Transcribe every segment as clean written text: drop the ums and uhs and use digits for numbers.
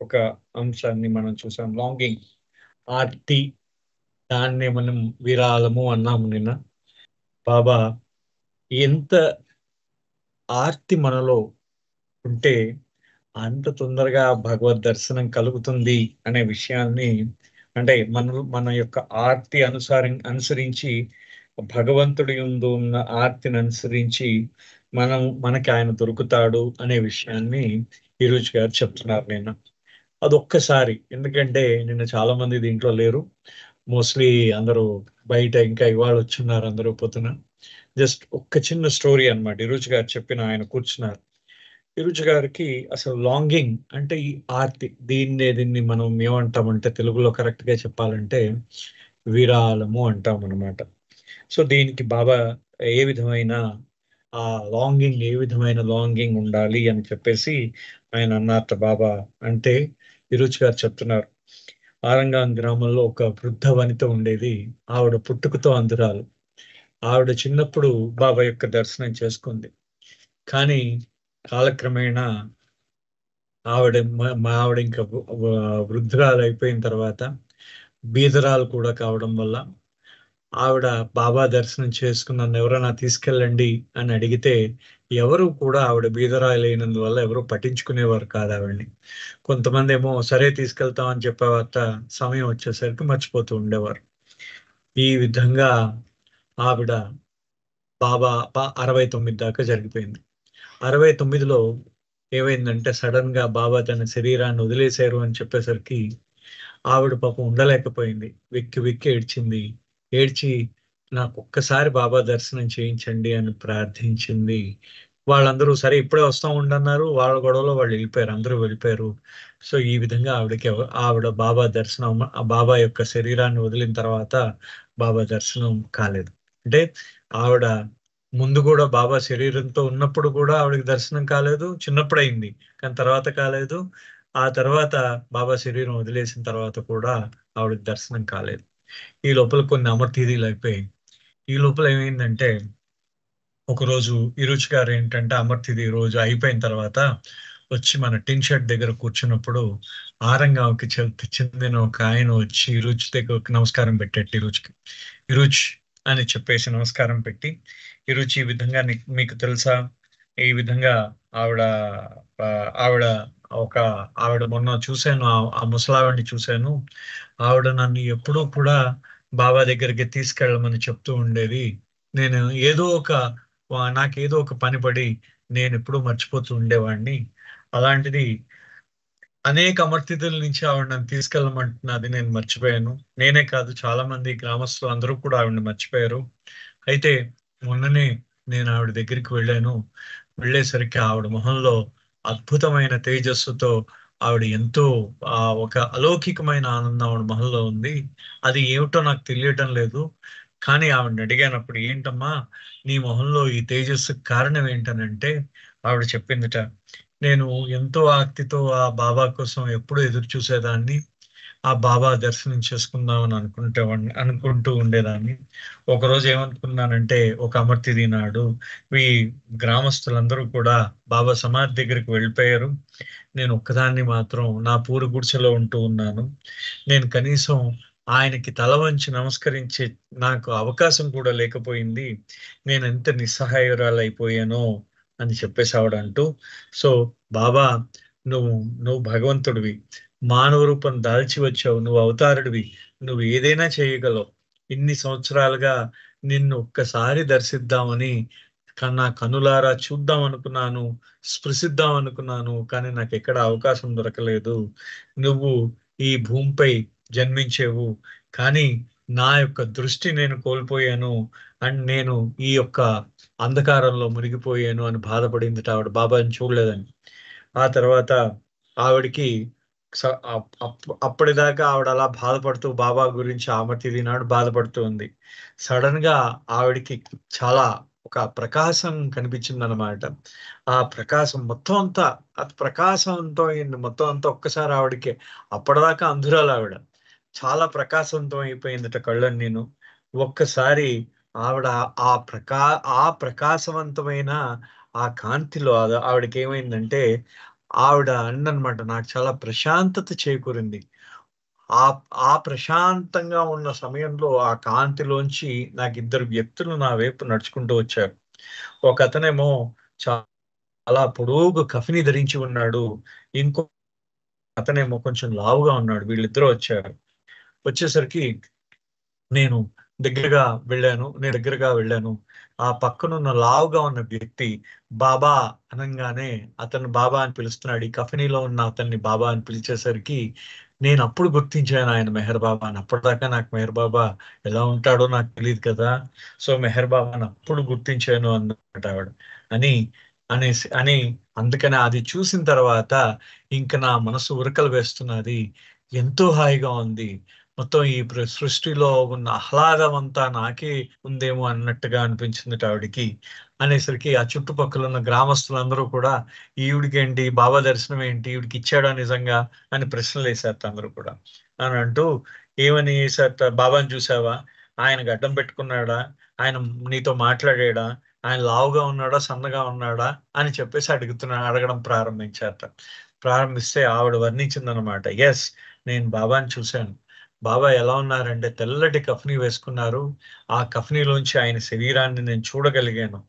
ఒక అంశాన్ని మనం చూసాం. లాంగింగ్, ఆర్తి, దాన్నే మనం విరాళము అన్నాము నిన్న. బాబా ఎంత ఆర్తి మనలో ఉంటే అంత తొందరగా భగవద్ దర్శనం కలుగుతుంది అనే విషయాన్ని, అంటే మన యొక్క ఆర్తి అనుసరించి భగవంతుడి యందు ఉన్న ఆర్తిని అనుసరించి మనకి ఆయన దొరుకుతాడు అనే విషయాన్ని ఈరోజు గారు చెప్తున్నారు. నేను అదొక్కసారి, ఎందుకంటే నిన్న చాలా మంది దీంట్లో లేరు, మోస్ట్లీ అందరూ బయట ఇంకా ఇవాళ వచ్చున్నారు అందరూ పొద్దున. జస్ట్ ఒక్క చిన్న స్టోరీ అన్నమాట. ఈరోజు గారు చెప్పిన, ఆయన కూర్చున్నారు. ఈరోజు గారికి అసలు లాంగింగ్ అంటే ఈ ఆర్తి, దీన్ని మనం ఏమంటామంటే తెలుగులో కరెక్ట్ గా చెప్పాలంటే విరాళము అంటాం అనమాట. సో దీనికి బాబా ఏ విధమైన ఆ లాంగింగ్, ఏ విధమైన లాంగింగ్ ఉండాలి అని చెప్పేసి ఆయన అన్నారట బాబా. అంటే ఈరోజు గారు చెప్తున్నారు, ఆరంగాం గ్రామంలో ఒక వృద్ధ వనిత ఉండేది. ఆవిడ పుట్టుకతో అంధురాలు. ఆవిడ చిన్నప్పుడు బాబా యొక్క దర్శనం చేసుకుంది. కానీ కాలక్రమేణా ఆవిడ ఇంకా వృద్ధురాలు అయిపోయిన తర్వాత బీదరాలు కూడా కావడం వల్ల ఆవిడ బాబా దర్శనం చేసుకుని నన్ను ఎవరైనా తీసుకెళ్ళండి అని అడిగితే ఎవరు కూడా, ఆవిడ బీదరాలు అయినందువల్ల ఎవరు పట్టించుకునేవారు కాదు ఆవిడ్ని. కొంతమంది ఏమో సరే తీసుకెళ్తామని చెప్పేవారట, సమయం వచ్చేసరికి మర్చిపోతూ ఉండేవారు. ఈ విధంగా ఆవిడ 69 దాకా జరిగిపోయింది. 69లో ఏమైందంటే సడన్ గా బాబా తన శరీరాన్ని వదిలేశారు అని చెప్పేసరికి ఆవిడ పాపం ఉండలేకపోయింది. వెక్కి వెక్కి ఏడ్చింది. ఏడ్చి నాకు ఒక్కసారి బాబా దర్శనం చేయించండి అని ప్రార్థించింది. వాళ్ళందరూ సరే ఇప్పుడే వస్తా ఉండన్నారు. వాళ్ళ గొడవలో వాళ్ళు వెళ్ళిపోయారు. అందరూ వెళ్ళిపోయారు. సో ఈ విధంగా ఆవిడ బాబా దర్శనం, ఆ బాబా యొక్క శరీరాన్ని వదిలిన తర్వాత బాబా దర్శనం కాలేదు. అంటే ఆవిడ ముందు కూడా బాబా శరీరంతో ఉన్నప్పుడు కూడా ఆవిడకి దర్శనం కాలేదు. చిన్నప్పుడు అయింది, కానీ తర్వాత కాలేదు. ఆ తర్వాత బాబా శరీరం వదిలేసిన తర్వాత కూడా ఆవిడకి దర్శనం కాలేదు. ఈ లోపల కొన్ని అమర్తీదీలు అయిపోయాయి. ఈ లోపల ఏమైందంటే ఒకరోజు ఈరుచి గారు ఏంటంటే అమర్తిథి రోజు అయిపోయిన తర్వాత వచ్చి మన టిన్ షర్ట్ దగ్గర కూర్చున్నప్పుడు ఆరంగాకి చెందిన ఒక ఆయన వచ్చి ఈరుచి దగ్గర ఒక నమస్కారం పెట్టేట్టు ఈరుచి అని చెప్పేసి నమస్కారం పెట్టి, ఈరుచి ఈ విధంగా మీకు తెలుసా, ఈ విధంగా ఆవిడ ఆ, ఆవిడ ఒక ఆవిడ మొన్న చూశాను, ఆ ముసలావిడిని చూశాను. ఆవిడ నన్ను ఎప్పుడూ కూడా బాబా దగ్గరికి తీసుకెళ్ళమని చెప్తూ ఉండేది. నేను ఏదో ఒక నాకేదో ఒక పని పడి నేను ఎప్పుడూ మర్చిపోతూ ఉండేవాడిని. అలాంటిది అనేక అమర్తితుల నుంచి ఆవిడ నన్ను తీసుకెళ్ళమంటున్నది నేను మర్చిపోయాను. నేనే కాదు, చాలా మంది గ్రామస్తులు అందరూ కూడా ఆవిడని మర్చిపోయారు. అయితే మొన్ననే నేను ఆవిడ దగ్గరికి వెళ్ళాను. వెళ్ళేసరికి ఆవిడ మొహంలో అద్భుతమైన తేజస్సుతో ఆవిడ ఎంతో ఒక అలౌకికమైన ఆనందం ఆవిడ మొహంలో ఉంది. అది ఏమిటో నాకు తెలియటం లేదు. కానీ ఆవిడని అడిగానప్పుడు, ఏంటమ్మా నీ మొహంలో ఈ తేజస్సు కారణం ఏంటనంటే ఆవిడ చెప్పిందిట, నేను ఎంతో ఆర్తితో ఆ బాబా కోసం ఎప్పుడూ ఎదురు చూసేదాన్ని. ఆ బాబా దర్శనం చేసుకుందామని అనుకుంటూ ఉండేదాన్ని. ఒకరోజు ఏమనుకున్నానంటే ఒక అమర్తిది నాడు ఈ గ్రామస్తులందరూ కూడా బాబా సమాధి దగ్గరికి వెళ్ళిపోయారు. నేను ఒక్కదాన్ని మాత్రం నా పూరి గుడిసెలో ఉంటూ ఉన్నాను. నేను కనీసం ఆయనకి తల వంచి నమస్కరించే నాకు అవకాశం కూడా లేకపోయింది. నేను ఎంత నిస్సహాయురాలైపోయానో అని చెప్పేసి ఆవిడ అంటూ, సో బాబా, నువ్వు నువ్వు భగవంతుడివి, మానవ రూపం దాల్చి వచ్చావు, నువ్వు అవతారుడివి, నువ్వు ఏదైనా చేయగలవు. ఇన్ని సంవత్సరాలుగా నిన్ను ఒక్కసారి దర్శిద్దామని నా కనులారా చూద్దాం అనుకున్నాను, స్పృశిద్దాం అనుకున్నాను, కానీ నాకు ఎక్కడ అవకాశం దొరకలేదు. నువ్వు ఈ భూమిపై జన్మించేవు, కానీ నా యొక్క దృష్టి నేను కోల్పోయాను అండ్ నేను ఈ యొక్క అంధకారంలో మునిగిపోయాను అని బాధపడింది ఆవిడ, బాబాని చూడలేదని. ఆ తర్వాత ఆవిడికి అప్పటిదాకా ఆవిడ అలా బాధపడుతూ బాబా గురించి ఆమర్తి నాడు బాధపడుతూ ఉంది. సడన్ గా ఆవిడికి చాలా ఒక ప్రకాశం కనిపించింది అనమాట. ఆ ప్రకాశం మొత్తం అంతా, అది ప్రకాశంతో అయింది మొత్తం అంతా. ఒక్కసారి ఆవిడకి, అప్పటిదాకా అంధురాలు ఆవిడ, చాలా ప్రకాశంతో అయిపోయిందట కళ్ళని. నేను ఒక్కసారి ఆవిడ ఆ ప్రకా ఆ ప్రకాశవంతమైన ఆ కాంతిలో ఆవిడకి ఏమైందంటే ఆవిడ అందనమాట నాకు చాలా ప్రశాంతత చేకూరింది. ఆ ఆ ప్రశాంతంగా ఉన్న సమయంలో ఆ కాంతిలోంచి నాకిద్దరు వ్యక్తులు నా వైపు నడుచుకుంటూ వచ్చారు. ఒకతనేమో చాలా పొడుగు కఫిని ధరించి ఉన్నాడు. ఇంకో అతనేమో కొంచెం లావుగా ఉన్నాడు. వీళ్ళిద్దరూ వచ్చారు. వచ్చేసరికి నేను నేను దగ్గరగా వెళ్ళాను. ఆ పక్కనున్న లావుగా ఉన్న వ్యక్తి బాబా అనంగానే అతను బాబా అని పిలుస్తున్నాడు. ఈ కఫినీలో ఉన్న అతన్ని బాబా అని పిలిచేసరికి నేనప్పుడు గుర్తించాను ఆయన మెహర్ బాబా అని. అప్పటిదాకా నాకు మెహర్ బాబా ఎలా ఉంటాడో నాకు తెలీదు కదా! సో, మెహర్ బాబాని అప్పుడు గుర్తించాను అన్నమాట ఆవిడ. అని అని అందుకని అది చూసిన తర్వాత ఇంక నా మనసు ఉరకలు వేస్తున్నది. ఎంతో హాయిగా ఉంది. మొత్తం ఈ సృష్టిలో ఉన్న ఆహ్లాదం అంతా నాకే ఉందేమో అన్నట్టుగా అనిపించిందట ఆవిడకి. అనేసరికి ఆ చుట్టుపక్కల ఉన్న గ్రామస్తులందరూ కూడా ఈవిడికేంటి బాబా దర్శనం ఏంటి? ఈవిడికి ఇచ్చాడా నిజంగా? అని ప్రశ్నలేసారట అందరూ కూడా. అని అంటూ ఏమని ఏసారట, బాబాని చూసావా? ఆయన గడ్డం పెట్టుకున్నాడా? ఆయన నీతో మాట్లాడాడా? ఆయన లావుగా ఉన్నాడా? సన్నగా ఉన్నాడా? అని చెప్పేసి అడగడం ప్రారంభించారట. ప్రారంభిస్తే ఆవిడ వర్ణించిందనమాట. యెస్, నేను బాబాని చూశాను. బాబా ఎలా ఉన్నారంటే తెల్లటి కఫ్నీ వేసుకున్నారు. ఆ కఫ్నీలోంచి ఆయన శరీరాన్ని నేను చూడగలిగాను.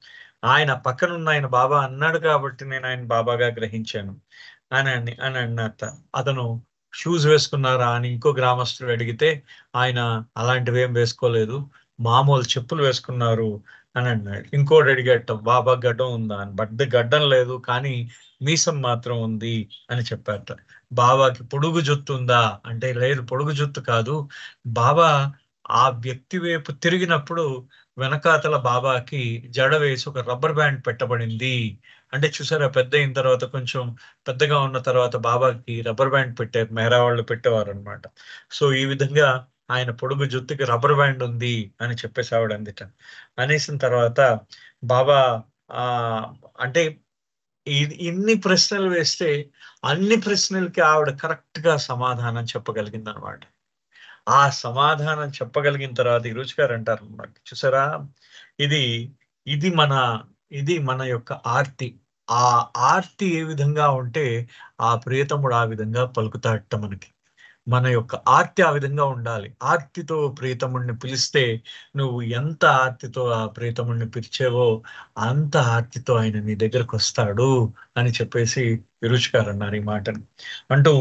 ఆయన పక్కనున్న ఆయన బాబా అన్నాడు కాబట్టి నేను ఆయన బాబాగా గ్రహించాను అని అన్నట్ట. అతను షూస్ వేసుకున్నారా అని ఇంకో గ్రామస్తుడు అడిగితే ఆయన అలాంటివేం వేసుకోలేదు. మామూలు చెప్పులు వేసుకున్నారు అని అన్నాడు. ఇంకోటి అడిగేట బాబా గడ్డం ఉందా అని. గడ్డం లేదు కానీ మీసం మాత్రం ఉంది అని చెప్పారట. బాబాకి పొడుగు జుత్తు ఉందా అంటే లేదు, పొడుగు జుత్తు కాదు. బాబా ఆ వ్యక్తి వైపు తిరిగినప్పుడు వెనకాతల బాబాకి జడ వేసి ఒక రబ్బర్ బ్యాండ్ పెట్టబడింది. అంటే చూసారా, పెద్ద అయిన తర్వాత కొంచెం పెద్దగా ఉన్న తర్వాత బాబాకి రబ్బర్ బ్యాండ్ పెట్టారు. మెహరా వాళ్ళు పెట్టేవారు అనమాట. సో ఈ విధంగా ఆయన పొడుగు జుత్తుకి రబ్బర్ బ్యాండ్ ఉంది అని చెప్పేసి ఆవిడ అందుట. అనేసిన తర్వాత బాబా ఆ అంటే ఇన్ని ప్రశ్నలు వేస్తే అన్ని ప్రశ్నలకి ఆవిడ కరెక్ట్ గా సమాధానం చెప్పగలిగింది అనమాట. ఆ సమాధానం చెప్పగలిగిన తర్వాత ఈ రుచి గారు అంటారు అనమాట, చూసారా, ఇది ఇది మన ఇది మన యొక్క ఆర్తి. ఆ ఆర్తి ఏ విధంగా ఉంటే ఆ ప్రియతముడు ఆ విధంగా పలుకుతాడట మనకి. మన యొక్క ఆర్తి ఆ విధంగా ఉండాలి. ఆర్తితో ప్రియతముడిని పిలిస్తే నువ్వు ఎంత ఆర్తితో ఆ ప్రియతముడిని పిలిచావో అంత ఆర్తితో ఆయన నీ దగ్గరకు వస్తాడు అని చెప్పేసి విరుచిగారు అన్నారు ఈ మాటని. అంటూ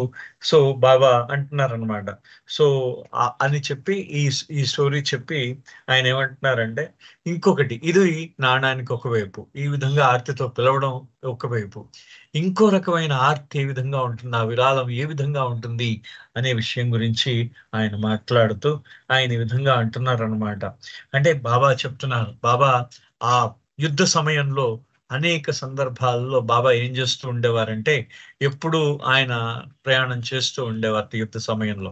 సో బాబా అంటున్నారనమాట. సో అని చెప్పి ఈ స్టోరీ చెప్పి ఆయన ఏమంటున్నారంటే ఇంకొకటి, ఇది నాణానికి ఒకవైపు ఈ విధంగా ఆర్తితో పిలవడం ఒకవైపు, ఇంకో రకమైన ఆర్తి ఏ విధంగా ఉంటుంది, ఆ విరాళం ఏ విధంగా ఉంటుంది అనే విషయం గురించి ఆయన మాట్లాడుతూ ఆయన ఈ విధంగా అంటున్నారనమాట. అంటే బాబా చెప్తున్నారు, బాబా ఆ యుద్ధ సమయంలో అనేక సందర్భాల్లో బాబా ఏం చేస్తూ ఉండేవారంటే ఎప్పుడు ఆయన ప్రయాణం చేస్తూ ఉండేవారు యుద్ధ సమయంలో.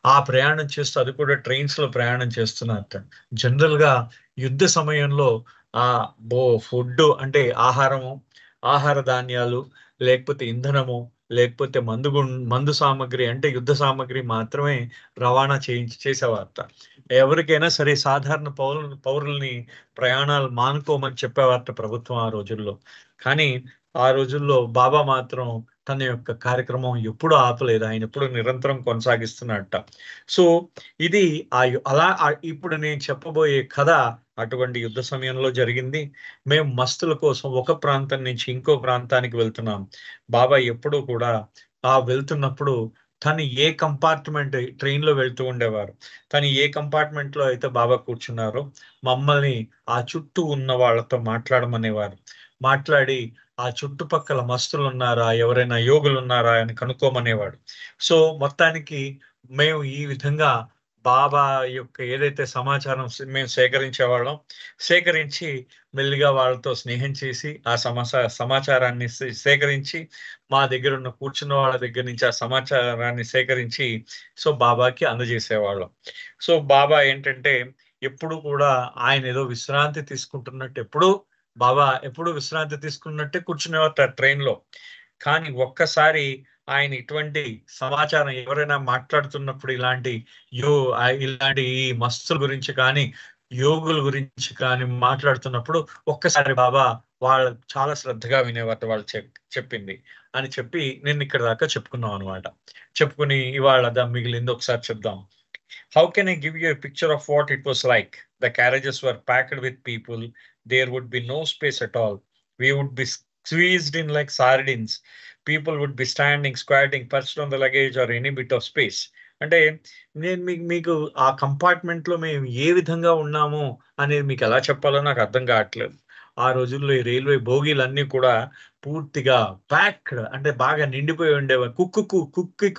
ఆ ప్రయాణం చేస్తూ అది కూడా ట్రైన్స్ లో ప్రయాణం చేస్తున్నారట. జనరల్ గా యుద్ధ సమయంలో ఆ ఫుడ్ అంటే ఆహార ధాన్యాలు, లేకపోతే ఇంధనము, లేకపోతే మందు సామాగ్రి అంటే యుద్ధ సామాగ్రి మాత్రమే రవాణా చేసేవారట. ఎవరికైనా సరే సాధారణ పౌరుల్ని ప్రయాణాలు మానుకోమని చెప్పేవారట ప్రభుత్వం ఆ రోజుల్లో. కానీ ఆ రోజుల్లో బాబా మాత్రం తన యొక్క కార్యక్రమం ఎప్పుడూ ఆపలేదు. ఆయన ఎప్పుడు నిరంతరం కొనసాగిస్తున్నట్ట. సో ఇది ఇప్పుడు నేను చెప్పబోయే కథ అటువంటి యుద్ధ సమయంలో జరిగింది. మేము మస్తుల కోసం ఒక ప్రాంతం నుంచి ఇంకో ప్రాంతానికి వెళ్తున్నాం. బాబా ఎప్పుడూ కూడా వెళ్తున్నప్పుడు తను ఏ కంపార్ట్మెంట్ ట్రైన్ లో వెళ్తూ ఉండేవారు. తను ఏ కంపార్ట్మెంట్ లో అయితే బాబా కూర్చున్నారో మమ్మల్ని ఆ చుట్టూ ఉన్న వాళ్ళతో మాట్లాడమనేవారు. మాట్లాడి ఆ చుట్టుపక్కల మస్తులు ఉన్నారా, ఎవరైనా యోగులు ఉన్నారా అని కనుక్కోమనేవాడు. సో మొత్తానికి మేము ఈ విధంగా బాబా యొక్క ఏదైతే సమాచారం మేము సేకరించేవాళ్ళం, సేకరించి మెల్లిగా వాళ్ళతో స్నేహం చేసి ఆ సమాచారాన్ని సేకరించి మా దగ్గర ఉన్న కూర్చున్న వాళ్ళ దగ్గర నుంచి ఆ సమాచారాన్ని సేకరించి సో బాబాకి అందజేసేవాళ్ళం. సో బాబా ఏంటంటే ఎప్పుడు కూడా ఆయన ఏదో విశ్రాంతి తీసుకుంటున్నట్టు బాబా ఎప్పుడు విశ్రాంతి తీసుకున్నట్టే కూర్చునేవారు ట్రైన్ లో. కానీ ఒక్కసారి ఆయన ఇటువంటి సమాచారం ఎవరైనా మాట్లాడుతున్నప్పుడు ఇలాంటి ఈ మస్తుల గురించి కానీ యోగుల గురించి కానీ మాట్లాడుతున్నప్పుడు ఒక్కసారి బాబా వాళ్ళు చాలా శ్రద్ధగా వినేవారు వాళ్ళు చెప్పింది అని చెప్పి నేను ఇక్కడ దాకా చెప్పుకున్నాం అనమాట. చెప్పుకుని ఇవాళ మిగిలింది ఒకసారి చెప్దాం. How can I give you a picture of what it was like? The carriages were packed with people. There would be no space at all. We would be squeezed in like sardines. People would be standing, squatting, perched on the luggage or any bit of space. అంటే నేను మీకు ఆ compartment లో మేము ఏ విధంగా ఉన్నాము అనేది మీకు ఎలా చెప్పాలో నాకు అర్థం కావట్లేదు. ఆ రోజుల్లో ఈ రైల్వే బోగీలన్నీ కూడా పూర్తిగా ప్యాక్డ్, అంటే బాగా నిండిపోయి ఉండేవారు.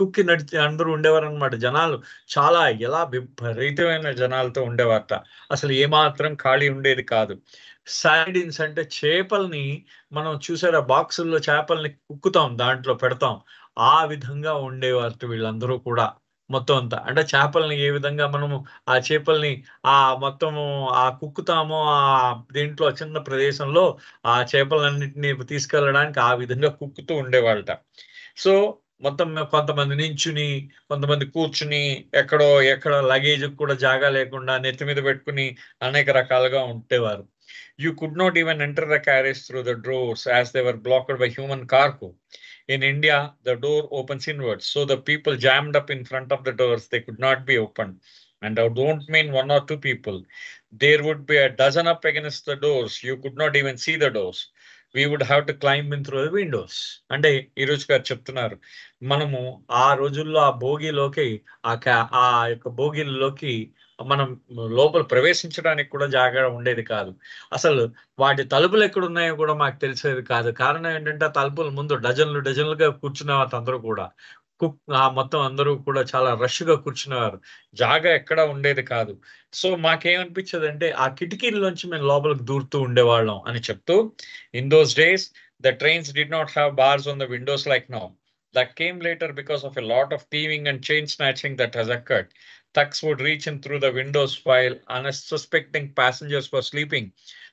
కుక్కి నడిచి అందరూ ఉండేవారు అనమాట. జనాలు చాలా ఎలా విపరీతమైన జనాలతో ఉండేవారట. అసలు ఏమాత్రం ఖాళీ ఉండేది కాదు. సార్డిన్స్ అంటే చేపల్ని మనం చూసారా, బాక్సుల్లో చేపల్ని కుక్కుతాం, దాంట్లో పెడతాం, ఆ విధంగా ఉండేవారట వీళ్ళందరూ కూడా. మొత్తం అంతా అంటే చేపల్ని ఏ విధంగా మనము ఆ చేపల్ని ఆ మొత్తము ఆ కుక్కుతామో ఆ దీంట్లో చిన్న ప్రదేశంలో ఆ చేపలన్నింటినీ తీసుకెళ్ళడానికి ఆ విధంగా కుక్కుతూ ఉండేవాళ్ళట. సో మొత్తం కొంతమంది నించుని, కొంతమంది కూర్చుని, ఎక్కడ లగేజ్ కూడా జాగా లేకుండా నెత్తి మీద పెట్టుకుని అనేక రకాలుగా ఉండేవారు. You could not even enter the carriage through the doors as they were blocked by human cargo. In India, the door opens inwards, so the people jammed up in front of the doors, they could not be opened. And I don't mean one or two people. There would be a dozen up against the doors. You could not even see the doors. We would have to climb in through the windows. అంటే ఈరోజు గారు చెప్తున్నారు, మనము ఆ రోజుల్లో ఆ భోగిలోకి ఆ యొక్క భోగిలోకి మనం లోపల ప్రవేశించడానికి కూడా జాగ్రత్త ఉండేది కాదు. అసలు వాటి తలుపులు ఎక్కడున్నాయో కూడా మాకు తెలిసేది కాదు. కారణం ఏంటంటే ఆ తలుపుల ముందు డజన్లుగా కూర్చునేవారు అందరూ కూడా. మొత్తం అందరూ కూడా చాలా రష్ గా కూర్చునేవారు. జాగా ఎక్కడ ఉండేది కాదు. సో మాకేమనిపించదు అంటే ఆ కిటికీల్లోంచి మేము లోపలికి దూరుతూ ఉండేవాళ్ళం అని చెప్తూ, in those days the trains did not have bars on the Windows like now. That came later because of a lot of thieving and chain snatching that has occurred. Thugs would reach in through the windows while unsuspecting passengers were sleeping,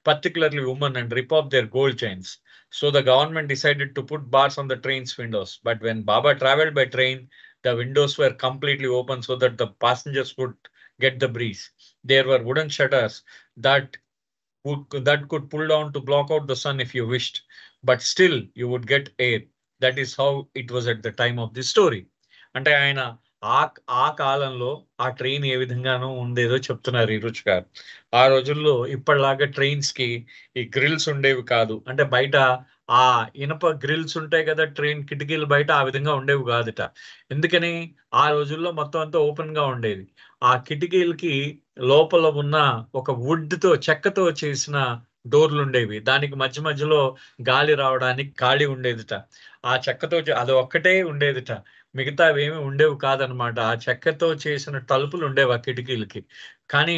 particularly women, and rip off their gold chains. So the government decided to put bars on the train's windows. But when Baba traveled by train, the windows were completely open so that the passengers would get the breeze. There were wooden shutters that could pull down to block out the sun if you wished, but still you would get air. That is how it was at the time of this story. అంటే ఆయన ఆ కాలంలో ఆ train ఏ విధంగానూ ఉండేదో చెప్తున్నారు ఈరోజు గారు. ఆ రోజుల్లో ఇప్పటిలాగా ట్రైన్స్ కి ఈ గ్రిల్స్ ఉండేవి కాదు. అంటే బయట ఆ ఇనప గ్రిల్స్ ఉంటాయి కదా ట్రైన్ కిటికీలు బయట, ఆ విధంగా ఉండేవి కాదుట. ఎందుకని ఆ రోజుల్లో మొత్తం అంతా ఓపెన్ గా ఉండేది. ఆ కిటికీలకి లోపల ఉన్న ఒక వుడ్ తో చెక్కతో చేసిన డోర్లు ఉండేవి. దానికి మధ్యలో గాలి రావడానికి ఖాళీ ఉండేదిట. ఆ చెక్కతో అది ఒక్కటే ఉండేదిట, మిగతా ఏమి ఉండేవి కాదనమాట. ఆ చెక్కతో చేసిన తలుపులు ఉండేవి ఆ కిటికీలకి. కానీ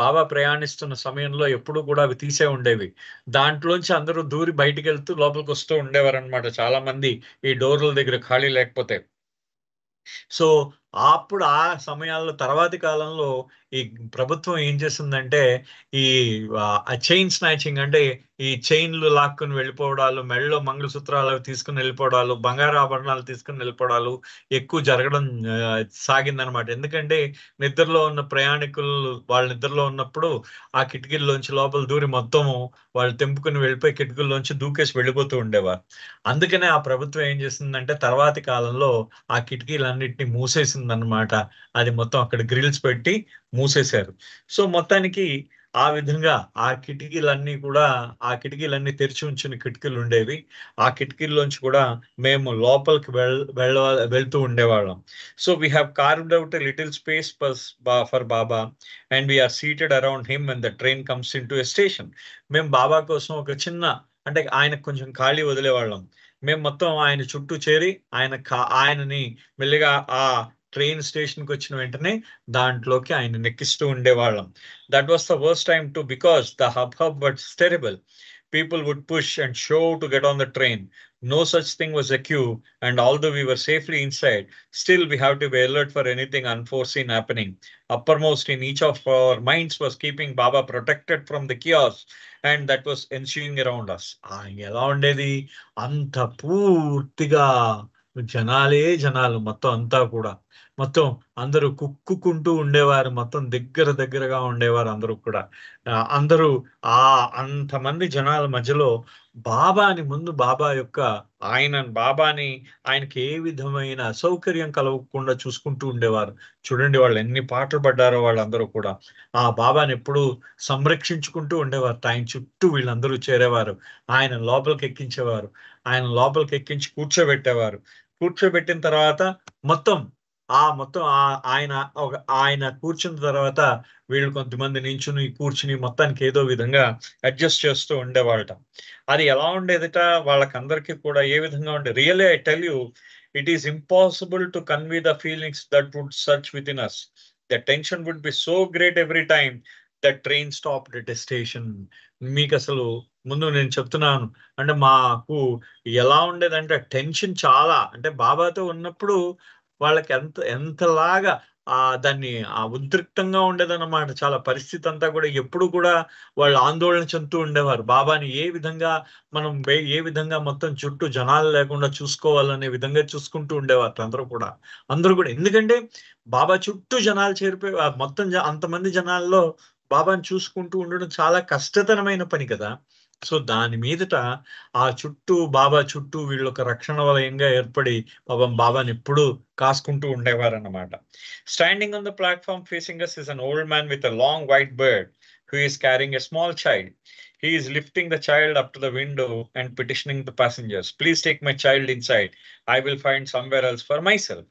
బాబా ప్రయాణిస్తున్న సమయంలో ఎప్పుడు కూడా అవి తీసే ఉండేవి. దాంట్లోంచి అందరూ దూరి బయటికి వెళ్తూ లోపలికి వస్తూ ఉండేవారు అనమాట చాలా మంది, ఈ డోర్ల దగ్గర ఖాళీ లేకపోతే. సో అప్పుడు ఆ సమయాల్లో తర్వాతి కాలంలో ఈ ప్రభుత్వం ఏం చేస్తుందంటే ఈ చైన్ స్నాచింగ్, అంటే ఈ చైన్లు లాక్కుని వెళ్ళిపోవడాలు, మెడలో మంగళసూత్రాలు తీసుకుని వెళ్ళిపోవడాలు, బంగారు ఆభరణాలు తీసుకుని వెళ్ళిపోవడాలు ఎక్కువ జరగడం సాగిందనమాట. ఎందుకంటే నిద్రలో ఉన్న ప్రయాణికులు వాళ్ళ నిద్రలో ఉన్నప్పుడు ఆ కిటికీల్లోంచి లోపల దూరి మొత్తము వాళ్ళు తెంపుకుని వెళ్ళిపోయి కిటికీల్లోంచి దూకేసి వెళ్ళిపోతూ ఉండేవారు. అందుకనే ఆ ప్రభుత్వం ఏం చేసిందంటే తర్వాతి కాలంలో ఆ కిటికీలన్నింటినీ మూసేసిందన్నమాట. అది మొత్తం అక్కడ గ్రిల్స్ పెట్టి మూసేశారు. సో మొత్తానికి ఆ విధంగా ఆ కిటికీలన్నీ తెరిచి ఉంచిన కిటికీలు ఉండేవి. ఆ కిటికీల్లోంచి కూడా మేము లోపలికి వెళ్తూ ఉండేవాళ్ళం. So we have carved out a little space for Baba and we are seated around him when the train comes in to a station. మేము బాబా కోసం ఒక చిన్న, అంటే ఆయనకు కొంచెం ఖాళీ వదిలేవాళ్ళం. మేము మొత్తం ఆయన చుట్టూ చేరి ఆయనని మెల్లిగా ఆ ట్రైన్ స్టేషన్కి వచ్చిన వెంటనే దాంట్లోకి ఆయన నెక్కిస్తూ ఉండేవాళ్ళం. That was the worst time to, because the hub was terrible. People would push and shove to get on the train. No such thing was a queue, and although we were safely inside, still we have to be alert for anything unforeseen happening. Uppermost in each of our minds was keeping Baba protected from the chaos, and that was ensuing around us. ఎలా ఉండేది, అంత పూర్తిగా జనాలు మొత్తం అంతా కూడా, మొత్తం అందరూ కుక్కుకుంటూ ఉండేవారు, మొత్తం దగ్గరగా ఉండేవారు అందరూ కూడా. అందరూ అంతమంది జనాల మధ్యలో బాబా యొక్క బాబాని ఆయనకి ఏ విధమైన అసౌకర్యం కలగకుండా చూసుకుంటూ ఉండేవారు. చూడండి వాళ్ళు ఎన్ని పాటలు పడ్డారో వాళ్ళందరూ కూడా. ఆ బాబాని ఎప్పుడూ సంరక్షించుకుంటూ ఉండేవారు. ఆయన చుట్టూ వీళ్ళందరూ చేరేవారు. ఆయన లోపలికి ఎక్కించేవారు. ఆయన లోపలికి ఎక్కించి కూర్చోబెట్టేవారు. కూర్చోబెట్టిన తర్వాత మొత్తం మొత్తం ఆయన ఆయన కూర్చున్న తర్వాత వీళ్ళు కొంతమంది కూర్చుని మొత్తానికి ఏదో విధంగా అడ్జస్ట్ చేస్తూ ఉండేవాళ్ళట. అది ఎలా ఉండేదిట వాళ్ళకందరికీ కూడా, ఏ విధంగా ఉండే, really I tell you, it is impossible to convey the feelings that would surge within us. The tension would be so great every time that train stopped at a station. మీకు అసలు ముందు నేను చెప్తున్నాను, అంటే మాకు ఎలా ఉండేదంటే tension చాలా, అంటే బాబాతో ఉన్నప్పుడు వాళ్ళకి ఎంతలాగా దాన్ని ఉద్రిక్తంగా ఉండేదన్నమాట. చాలా పరిస్థితి అంతా కూడా ఎప్పుడు కూడా వాళ్ళు ఆందోళన చెందుతూ ఉండేవారు. బాబాని ఏ విధంగా మనం ఏ విధంగా మొత్తం చుట్టూ జనాలు లేకుండా చూసుకోవాలనే విధంగా చూసుకుంటూ ఉండేవారు అందరూ కూడా. ఎందుకంటే బాబా చుట్టూ జనాలు చేరిపోయి మొత్తం అంతమంది జనాల్లో బాబాని చూసుకుంటూ ఉండడం చాలా కష్టతరమైన పని కదా. సో దాని మీదట బాబా చుట్టూ వీళ్ళు ఒక రక్షణ వలయంగా ఏర్పడి బాబాని ఎప్పుడూ కాసుకుంటూ ఉండేవారన్నమాట. Standing on the platform facing us is an old man with a long white beard who is carrying a small child. He is lifting the child up to the window and petitioning the passengers. Please take my child inside. I will find somewhere else for myself.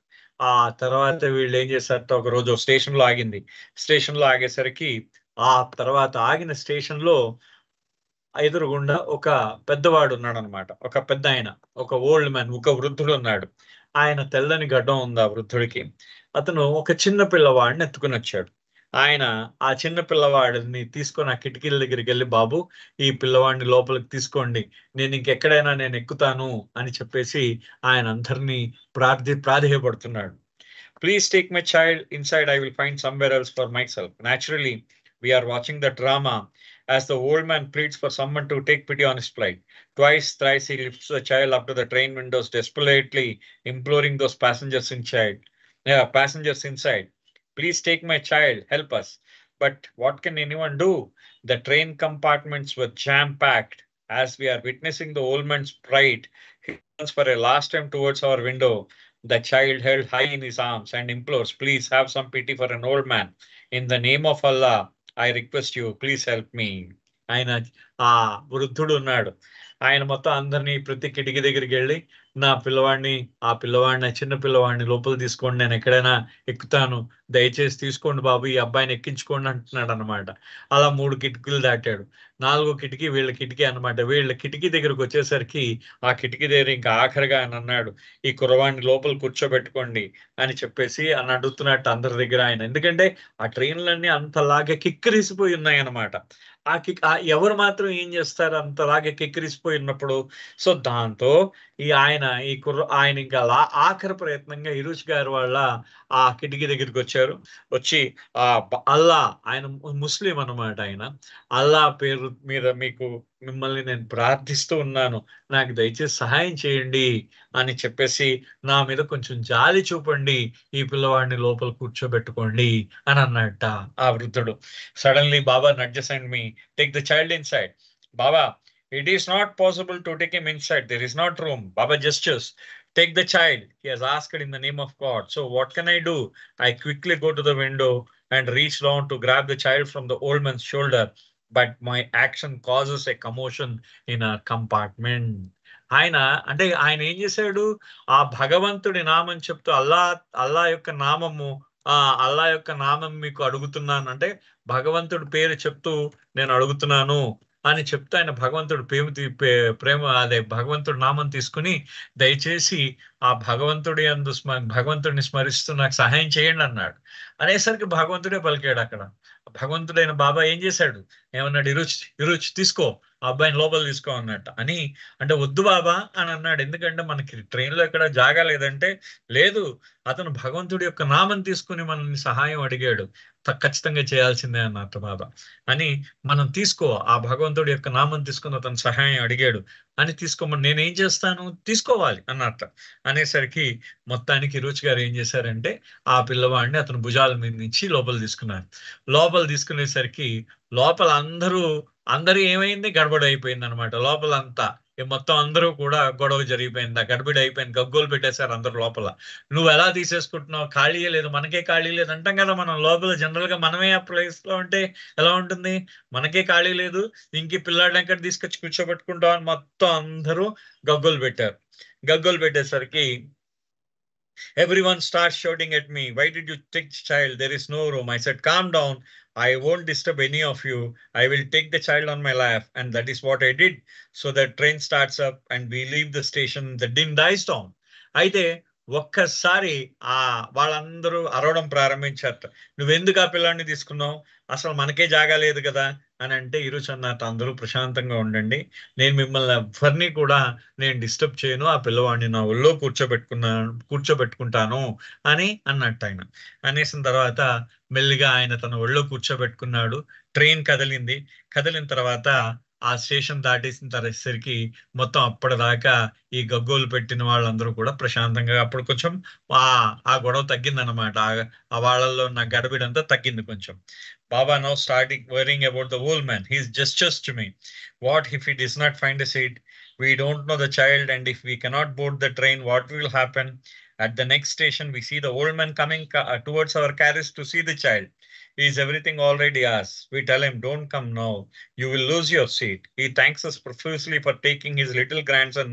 ఆ తర్వాత వీళ్ళు ఏం చేశారట, ఒక రోజు station లో ఆగింది. Station లో ఆగేసరికి ఆ తర్వాత ఆగిన స్టేషన్ లో ఎదురుగుండా ఒక పెద్దవాడు ఉన్నాడు అనమాట. ఒక పెద్ద ఆయన, ఒక ఓల్డ్ మ్యాన్, ఒక వృద్ధుడు ఉన్నాడు. ఆయన తెల్లని గడ్డం ఉంది ఆ వృద్ధుడికి. అతను ఒక చిన్న పిల్లవాడిని ఎత్తుకుని వచ్చాడు. ఆయన ఆ చిన్న పిల్లవాడిని తీసుకొని ఆ కిటికీల దగ్గరికి వెళ్ళి, బాబు ఈ పిల్లవాడిని లోపలికి తీసుకోండి, నేను ఇంకెక్కడైనా నేను ఎక్కుతాను అని చెప్పేసి ఆయన అందరినీ ప్రాధేయపడుతున్నాడు. Please take my child inside, I will find somewhere else for myself. Naturally, we are watching the drama as the old man pleads for someone to take pity on his plight. Twice, thrice he lifts the child up to the train windows, desperately imploring those passengers inside. Please take my child, help us. But what can anyone do? The train compartments were jam-packed. As we are witnessing the old man's plight, he turns for a last time towards our window. The child held high in his arms and implores, please have some pity for an old man. In the name of Allah, I request you, please help me. ఆయన ఆ వృద్ధుడు ఉన్నాడు. ఆయన మొత్తం అందరినీ ప్రతి కిటికీ దగ్గరికి వెళ్ళి, నా పిల్లవాడిని చిన్న పిల్లవాడిని లోపల తీసుకోండి, నేను ఎక్కడైనా ఎక్కుతాను, దయచేసి తీసుకోండి బాబు, ఈ అబ్బాయిని ఎక్కించుకోండి అంటున్నాడు అనమాట. అలా 3 కిటికీలు దాటాడు. 4వ కిటికీ వీళ్ళ కిటికీ అనమాట. వీళ్ళ కిటికీ దగ్గరకు వచ్చేసరికి ఆ కిటికీ దగ్గర ఇంకా ఆఖరిగా ఆయన అన్నాడు, ఈ కుర్రవాడిని లోపల కూర్చోబెట్టుకోండి అని చెప్పేసి అని అడుగుతున్నట్టు అందరి దగ్గర ఆయన. ఎందుకంటే ఆ ట్రైన్లన్నీ అంతలాగా కిక్కిరిసిపోయి ఉన్నాయి అన్నమాట. ఎవరు మాత్రం ఏం చేస్తారు అంతలాగా కిక్కిరిసిపోయి ఉన్నప్పుడు. సో దాంతో ఆయన ఇంకా ఆఖరి ప్రయత్నంగా ఇరుష్ గారు వాళ్ళ ఆ కిటికీ దగ్గరికి వచ్చి అల్లా, ఆయన ముస్లిం అన్నమాట, ఆయన అల్లా పేరు మీద మిమ్మల్ని నేను ప్రార్థిస్తూ ఉన్నాను, నాకు దయచేసి సహాయం చేయండి అని చెప్పేసి, నా మీద కొంచెం జాలి చూపండి, ఈ పిల్లవాడిని లోపల కూర్చోబెట్టుకోండి అని అన్నట్ట ఆ వృద్ధుడు. Suddenly Baba nudges and me, take the child inside. Baba, it is not possible to take him inside. There is not room. Baba gestures. Take the child. He has asked in the name of God. So what can I do? I quickly go to the window and reach down to grab the child from the old man's shoulder. But my action causes a commotion in our compartment. ఆయన ఏం చేశాడు, ఆ భగవంతుడి నామం చెప్తూ అల్లా యొక్క నామం మీకు అడుగుతున్నాను, అంటే భగవంతుడి పేరు చెప్తూ నేను అడుగుతున్నాను అని చెప్తూ ఆయన భగవంతుడు భగవంతుడి నామం తీసుకుని, దయచేసి ఆ భగవంతుడిని స్మరిస్తూ నాకు సహాయం చేయండి అన్నాడు. అనేసరికి భగవంతుడే పలికాడు అక్కడ. భగవంతుడైన బాబా ఏం చేశాడు, ఏమన్నాడు, ఇరుచ్ తీసుకో, ఆ అబ్బాయిని లోపల తీసుకో అన్నట్టు అంటే వద్దు బాబా అని అన్నాడు. ఎందుకంటే మనకి ట్రైన్లో ఎక్కడ జాగా లేదంటే, లేదు, అతను భగవంతుడి యొక్క నామం తీసుకుని మనల్ని సహాయం అడిగాడు, ఖచ్చితంగా చేయాల్సిందే అన్నట్టు బాబా అని మనం తీసుకో, ఆ భగవంతుడి యొక్క నామం తీసుకుని అతను సహాయం అడిగాడు, అని తీసుకోమని నేనేం చేస్తాను, తీసుకోవాలి అన్నట్ట అనేసరికి మొత్తానికి రుచి గారు ఏం చేశారంటే ఆ పిల్లవాడిని అతను భుజాల మీద నుంచి లోపల తీసుకున్నారు. లోపల తీసుకునేసరికి లోపల అందరూ ఏమైంది, గడబడ అయిపోయింది అనమాట. లోపలంతా మొత్తం అందరూ కూడా గొడవ జరిగిపోయింది, గడబిడ అయిపోయింది, గగ్గోలు పెట్టేశారు అందరు లోపల. నువ్వు ఎలా తీసేసుకుంటున్నావు, ఖాళీయే లేదు, మనకే ఖాళీ లేదు అంటాం కదా మనం లోపల. జనరల్ గా మనమే ఆ ప్లేస్ లో ఉంటే ఎలా ఉంటుంది, మనకే ఖాళీ లేదు, ఇంక పిల్లాడిని ఎక్కడ తీసుకొచ్చి కూర్చోబెట్టుకుంటాం అని మొత్తం అందరూ గగ్గోలు పెట్టారు. గగ్గోలు పెట్టేసరికి everyone starts shouting at me, why did you take the child? There is no room. I said, calm down. I won't disturb any of you. I will take the child on my lap. And that is what I did. So the train starts up and we leave the station. The dim dies down. అయితే ఒక్కసారి ఆ వాళ్ళందరూ అరవడం ప్రారంభించారట. నువ్వెందుకు ఆ పిల్లాన్ని తీసుకున్నావు, అసలు మనకే జాగా లేదు కదా అని అంటే, ఈరోజు అన్నట్టు అందరూ ప్రశాంతంగా ఉండండి, నేను మిమ్మల్ని ఎవరిని కూడా నేను డిస్టర్బ్ చేయను, ఆ పిల్లవాడిని నా ఒళ్ళో కూర్చోబెట్టుకుంటాను అని అన్నట్టు ఆయన. అనేసిన తర్వాత మెల్లిగా ఆయన తన ఒళ్ళో కూర్చోబెట్టుకున్నాడు. ట్రైన్ కదిలిన తర్వాత ఆ స్టేషన్ దాటేసిన తర్వాతసరికి మొత్తం అప్పటిదాకా ఈ గగ్గోలు పెట్టిన వాళ్ళందరూ కూడా ప్రశాంతంగా, అప్పుడు కొంచెం ఆ గొడవ తగ్గిందనమాట. ఆ వాళ్ళల్లో ఉన్న గడబిడంతా తగ్గింది కొంచెం. Baba now started worrying about the old man. He gestures to me. What if he does not find a seat? We don't know the child, and if we cannot board the train, what will happen? At the next station, we see the old man coming towards our carriage to see the child. Is everything already ours? We tell him, don't come now. You will lose your seat. He thanks us profusely for taking his little grandson,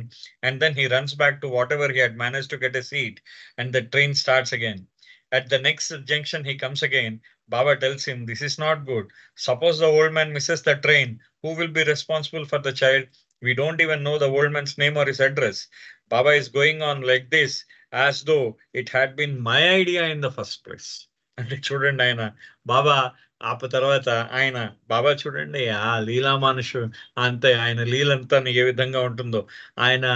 and then he runs back to whatever he had managed to get a seat, and the train starts again. At the next junction, he comes again. Baba tells him, this is not good. Suppose the old man misses the train, who will be responsible for the child? We don't even know the old man's name or his address. Baba is going on like this as though it had been my idea in the first place. అంటే చూడండి ఆయన బాబా తర్వాత ఆయన బాబా చూడండి ఆ లీలా మనుషు అంతే, ఆయన లీలంతా ఏ విధంగా ఉంటుందో. ఆయన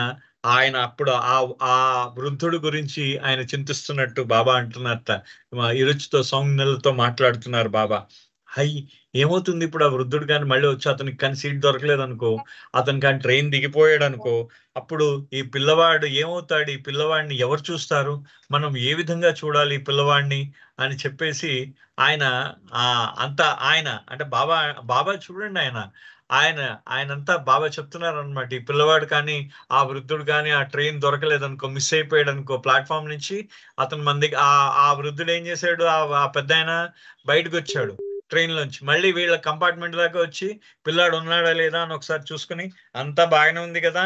ఆయన అప్పుడు ఆ వృద్ధుడు గురించి ఆయన చింతిస్తున్నట్టు బాబా అంటున్నారట. ఇరుచుతో సౌజ్ఞలతో మాట్లాడుతున్నారు బాబా. హై, ఏమవుతుంది ఇప్పుడు ఆ వృద్ధుడు కానీ మళ్ళీ వచ్చి అతనికి కానీ సీట్ దొరకలేదు అనుకో, అతను కానీ ట్రైన్ దిగిపోయాడు అనుకో, అప్పుడు ఈ పిల్లవాడు ఏమవుతాడు, ఈ పిల్లవాడిని ఎవరు చూస్తారు, మనం ఏ విధంగా చూడాలి ఈ పిల్లవాడిని అని చెప్పేసి ఆయన అంతా ఆయన అంటే బాబా చూడండి ఆయనంతా బాబా చెప్తున్నారు అనమాట. ఈ పిల్లవాడు కానీ ఆ వృద్ధుడు కానీ ఆ ట్రైన్ దొరకలేదనుకో, మిస్ అయిపోయాడు అనుకో ప్లాట్ఫామ్ నుంచి, అతను మందికి ఆ వృద్ధుడు ఏం చేశాడు, ఆ పెద్ద ఆయన బయటకు వచ్చాడు ట్రైన్ లోంచి, మళ్ళీ వీళ్ళ కంపార్ట్మెంట్ దాకా వచ్చి పిల్లాడు ఉన్నాడా లేదా అని ఒకసారి చూసుకుని, అంతా బాగానే ఉంది కదా,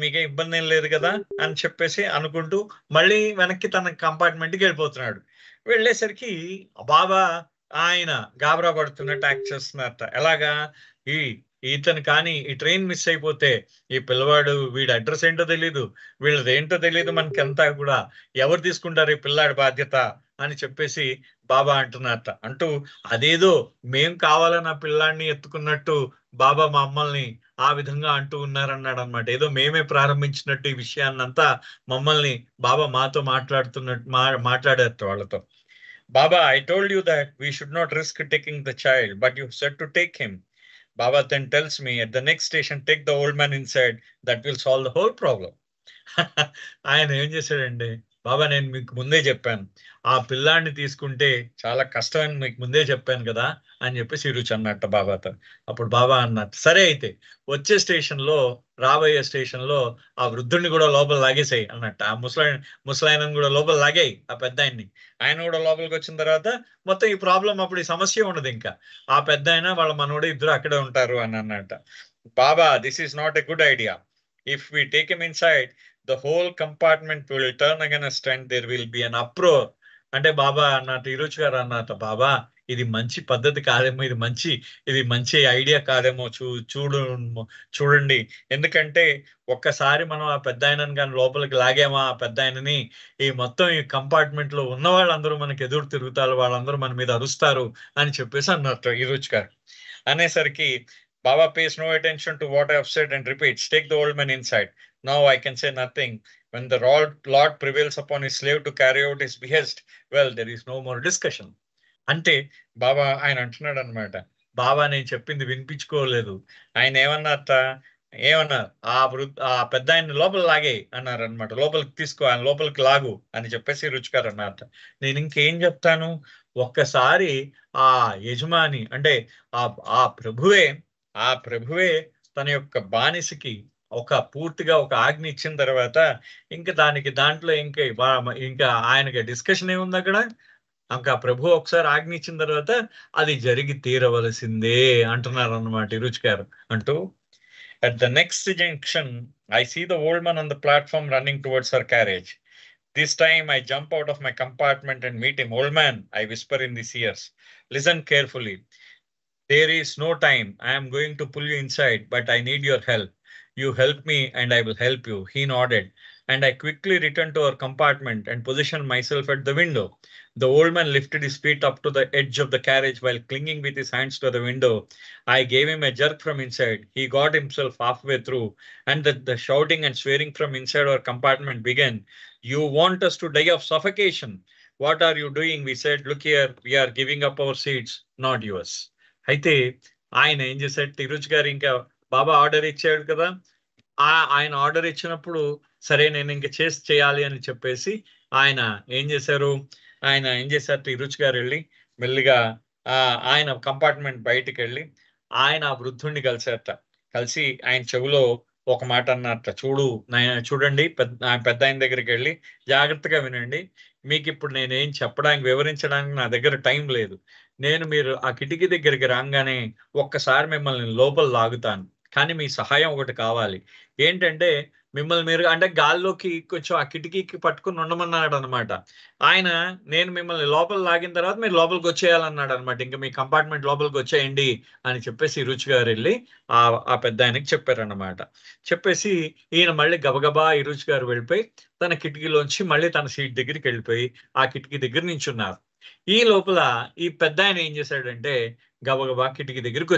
మీకే ఇబ్బంది ఏం లేదు కదా అని చెప్పేసి అనుకుంటూ మళ్ళీ వెనక్కి తన కంపార్ట్మెంట్కి వెళ్ళిపోతున్నాడు. వెళ్ళేసరికి బాబా ఆయన గాబరా పడుతున్నట్టు యాక్ట్ చేస్తున్నారట. ఎలాగా, ఇతను కానీ ఈ ట్రైన్ మిస్ అయిపోతే ఈ పిల్లవాడు, వీడి అడ్రస్ ఏంటో తెలీదు, వీళ్ళది ఏంటో తెలీదు, మనకంతా కూడా ఎవరు తీసుకుంటారు ఈ పిల్లాడి బాధ్యత అని చెప్పేసి బాబా అంటున్నారట. అంటూ అదేదో మేం కావాలని ఆ పిల్లాడిని ఎత్తుకున్నట్టు బాబా మమ్మల్ని ఆ విధంగా అంటూ ఉన్నారన్నాడు అనమాట. ఏదో మేమే ప్రారంభించినట్టు ఈ విషయాన్నంతా మమ్మల్ని బాబా మాతో మాట్లాడారు వాళ్ళతో. Baba, I told you that we should not risk taking the child, but you said to take him. Baba then tells me at the next station, take the old man inside. That will solve the whole problem. ఆయన ఏం చేశాడండి, బాబా నేను మీకు ముందే చెప్పాను, ఆ పిల్లాడిని తీసుకుంటే చాలా కష్టం అని మీకు ముందే చెప్పాను కదా అని చెప్పేసి రుచి అన్నట్ట బాబాతో. అప్పుడు బాబా అన్నట్టు, సరే అయితే వచ్చే స్టేషన్ లో, రాబోయే స్టేషన్ లో ఆ వృద్ధుడిని కూడా లోపల లాగేసాయి అన్నట్టు. ఆ ముసలాయనని కూడా లోపల లాగాయి, ఆ పెద్ద ఆయన కూడా లోపలికి వచ్చిన తర్వాత మొత్తం ఈ ప్రాబ్లం, అప్పుడు ఈ సమస్య ఉండదు ఇంకా. ఆ పెద్ద ఆయన వాళ్ళ మనోడు ఇద్దరు అక్కడే ఉంటారు అని అన్నట్ట. Baba, this is not a good idea. If we take him inside, the whole compartment will turn against and there will be an uproar. అంటే బాబా అన్నట్టు, ఈరోజు గారు అన్నట్టు, బాబా ఇది మంచి పద్ధతి కాదేమో, ఇది మంచి ఐడియా కాదేమో, చూడండి. ఎందుకంటే ఒక్కసారి మనం ఆ పెద్ద ఆయనని కానీ లోపలికి లాగామా, ఆ పెద్ద ఆయనని, ఈ మొత్తం ఈ కంపార్ట్మెంట్ లో ఉన్న వాళ్ళందరూ మనకి ఎదురు తిరుగుతారు, వాళ్ళందరూ మన మీద అరుస్తారు అని చెప్పేసి అన్నట్టు ఈరోజు గారు. అనేసరికి Baba pays no attention to what I have said and repeats, take the old man inside. Now I can say nothing. When the Lord prevails upon his slave to carry out his behest, well, there is no more discussion. అంటే బాబా ఆయన అంటున్నాడు అనమాట, బాబా నేను చెప్పింది వినిపించుకోలేదు. ఆయన ఏమన్నారట, ఏమన్నారు, ఆ పెద్ద ఆయన లోపల లాగే అన్నారు అనమాట. లోపలికి తీసుకో, ఆయన లోపలికి లాగు అని చెప్పేసి రుచిగారు అన్నమాట. నేను ఇంకేం చెప్తాను, ఒక్కసారి ఆ యజమాని అంటే ఆ ఆ ప్రభువే ఆ ప్రభువే తన యొక్క బానిసకి పూర్తిగా ఒక ఆజ్ఞ ఇచ్చిన తర్వాత ఇంకా దాంట్లో ఇంకా ఆయనకి డిస్కషన్ ఏముంది అక్కడ. ఇంకా ప్రభు ఒకసారి ఆజ్ఞ ఇచ్చిన తర్వాత అది జరిగి తీరవలసిందే అంటున్నారు అన్నమాట రుచి గారు అంటూ. At the next junction, I see the old man on the platform running towards her carriage. This time I jump out of my compartment and meet him. Old man, I whisper in his ears. Listen carefully. There is no time. I am going to pull you inside, but I need your help. You help me and I will help you. He nodded, and I quickly returned to our compartment and positioned myself at the window. The old man lifted his feet up to the edge of the carriage while clinging with his hands to the window. I gave him a jerk from inside. He got himself halfway through, and the shouting and swearing from inside our compartment began. You want us to die of suffocation? What are you doing? We said, look here, we are giving up our seats, not yours. అయితే ఆయన ఏం చేశాడు, తిరుజ్ గారు ఇంకా బాబా order ఇచ్చాడు కదా, ఆయన order ఇచ్చినప్పుడు సరే నేను ఇంకా చేయాలి అని చెప్పేసి ఆయన ఏం చేశారు, తిరుజ్ గారు వెళ్ళి మెల్లిగా ఆయన కంపార్ట్మెంట్ బయటికి వెళ్ళి ఆయన ఆ వృద్ధుణ్ణి కలిసేట. కలిసి ఆయన చెవులో ఒక మాట అన్నట్ట, చూడండి పెద్ద ఆయన దగ్గరికి వెళ్ళి జాగ్రత్తగా వినండి, మీకు ఇప్పుడు నేనేం చెప్పడానికి వివరించడానికి నా దగ్గర టైం లేదు. మీరు ఆ కిటికీ దగ్గరికి రాగానే ఒక్కసారి మిమ్మల్ని లోపల లాగుతాను, కానీ మీ సహాయం ఒకటి కావాలి. ఏంటంటే మిమ్మల్ని మీరు అంటే గాల్లోకి కొంచెం ఆ కిటికీకి పట్టుకుని ఉండమన్నాడు అనమాట ఆయన. నేను మిమ్మల్ని లోపల లాగిన తర్వాత మీరు లోపలికి వచ్చేయాలన్నాడు అనమాట. ఇంకా మీ కంపార్ట్మెంట్ లోపలికి వచ్చేయండి అని చెప్పేసి రుచి గారు వెళ్ళి ఆ పెద్ద ఆయనకి చెప్పారన్నమాట. చెప్పేసి ఈయన మళ్ళీ గబగబా రుచి గారు వెళ్ళిపోయి తన కిటికీలోంచి మళ్ళీ తన సీట్ దగ్గరికి వెళ్ళిపోయి ఆ కిటికీ దగ్గర నించున్నారు. ఈ లోపల ఈ పెద్ద ఆయన ఏం చేశాడంటే గబగబా కిటికీ దగ్గరికి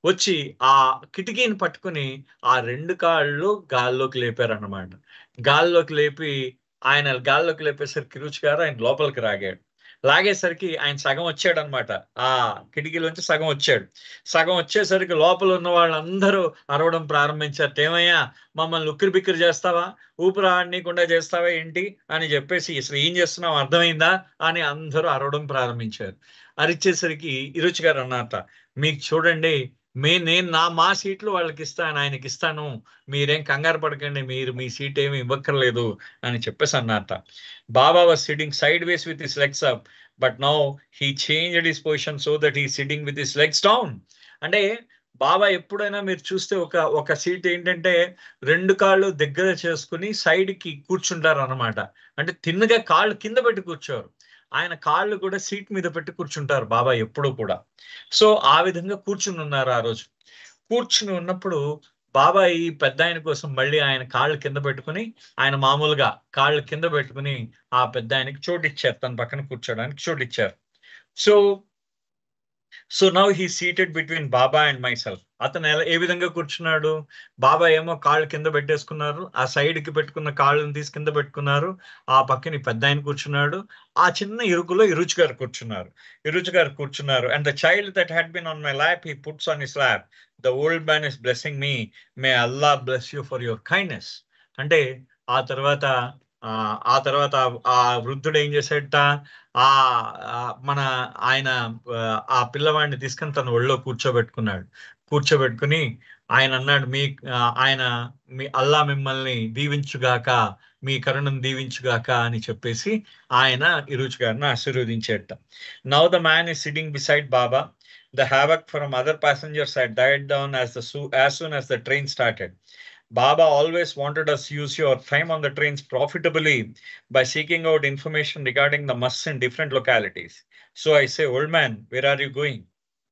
వచ్చి ఆ కిటికీని పట్టుకుని ఆ రెండు కాళ్ళు గాల్లోకి లేపారన్నమాట. గాల్లోకి లేపేసరికి రుచి గారు ఆయన లోపలికి లాగేసరికి ఆయన సగం వచ్చాడు అనమాట. ఆ కిటికీలోంచి సగం వచ్చేసరికి లోపల ఉన్న వాళ్ళందరూ అరవడం ప్రారంభించారు. ఏమయ్యా, మమ్మల్ని ఉక్కిరి బిక్కిరి చేస్తావా, ఊపిరి ఆడనీయకుండా చేస్తావా ఏంటి అని చెప్పేసి, అసలు ఏం చేస్తున్నావు అర్థమైందా అని అందరూ అరవడం ప్రారంభించారు. అరిచేసరికి రుచి గారు అన్నమాట, మీకు చూడండి, నేను మా సీట్లు వాళ్ళకి ఇస్తాను, ఆయనకి ఇస్తాను, మీరేం కంగారు పడకండి, మీరు మీ సీట్ ఏమి ఇవ్వక్కర్లేదు అని చెప్పేసి అన్నట్ట. Baba was sitting sideways with his legs up, but now he changed his position so that he sitting with his legs down. అంటే బాబా ఎప్పుడైనా మీరు చూస్తే ఒక సీట్ ఏంటంటే రెండు కాళ్ళు దగ్గర చేసుకుని సైడ్ కి కూర్చుంటారు అనమాట. అంటే తిన్నగా కాళ్ళు కింద పెట్టి కూర్చోరు, ఆయన కాళ్ళు కూడా సీట్ మీద పెట్టి కూర్చుంటారు బాబా ఎప్పుడు కూడా. సో ఆ విధంగా కూర్చుని ఉన్నారు. ఆ రోజు కూర్చుని ఉన్నప్పుడు బాబా ఈ పెద్ద ఆయన కోసం మళ్ళీ ఆయన కాళ్ళు కింద పెట్టుకుని, ఆయన మామూలుగా కాళ్ళు కింద పెట్టుకుని ఆ పెద్ద ఆయనకి చోటిచ్చారు, తన పక్కన కూర్చోడానికి చోటిచ్చారు. So now he seated between Baba and myself. అతను ఏ విధంగా కూర్చున్నాడు, బాబా ఏమో కాళ్ళు కింద పెట్టేసుకున్నారు, ఆ సైడ్ కి పెట్టుకున్న కాళ్ళని తీసి కింద పెట్టుకున్నారు, ఆ పక్కన పెద్ద ఆయన కూర్చున్నాడు, ఆ చిన్న ఇరుకులో రుచి గారు కూర్చున్నారు. And the child that had been on my lap he puts on his lap. The old man is blessing me, may Allah bless you for your kindness. అంటే ఆ తర్వాత ఆ వృద్ధుడు ఏం చేశాడట, ఆయన ఆ పిల్లవాడిని తీసుకుని తన ఒళ్ళో కూర్చోబెట్టుకుని ఆయన అన్నాడు, మీ అల్లా మిమ్మల్ని దీవించుగాక, మీ కరుణను దీవించుగాక అని చెప్పేసి ఆయన రుచి గారిని ఆశీర్వదించేట. Now the man is sitting beside Baba. The havoc from other passengers had died down as soon as the train started. Baba always wanted us to use your time on the trains profitably by seeking out information regarding the mosques in different localities. So I say, old man, where are you going?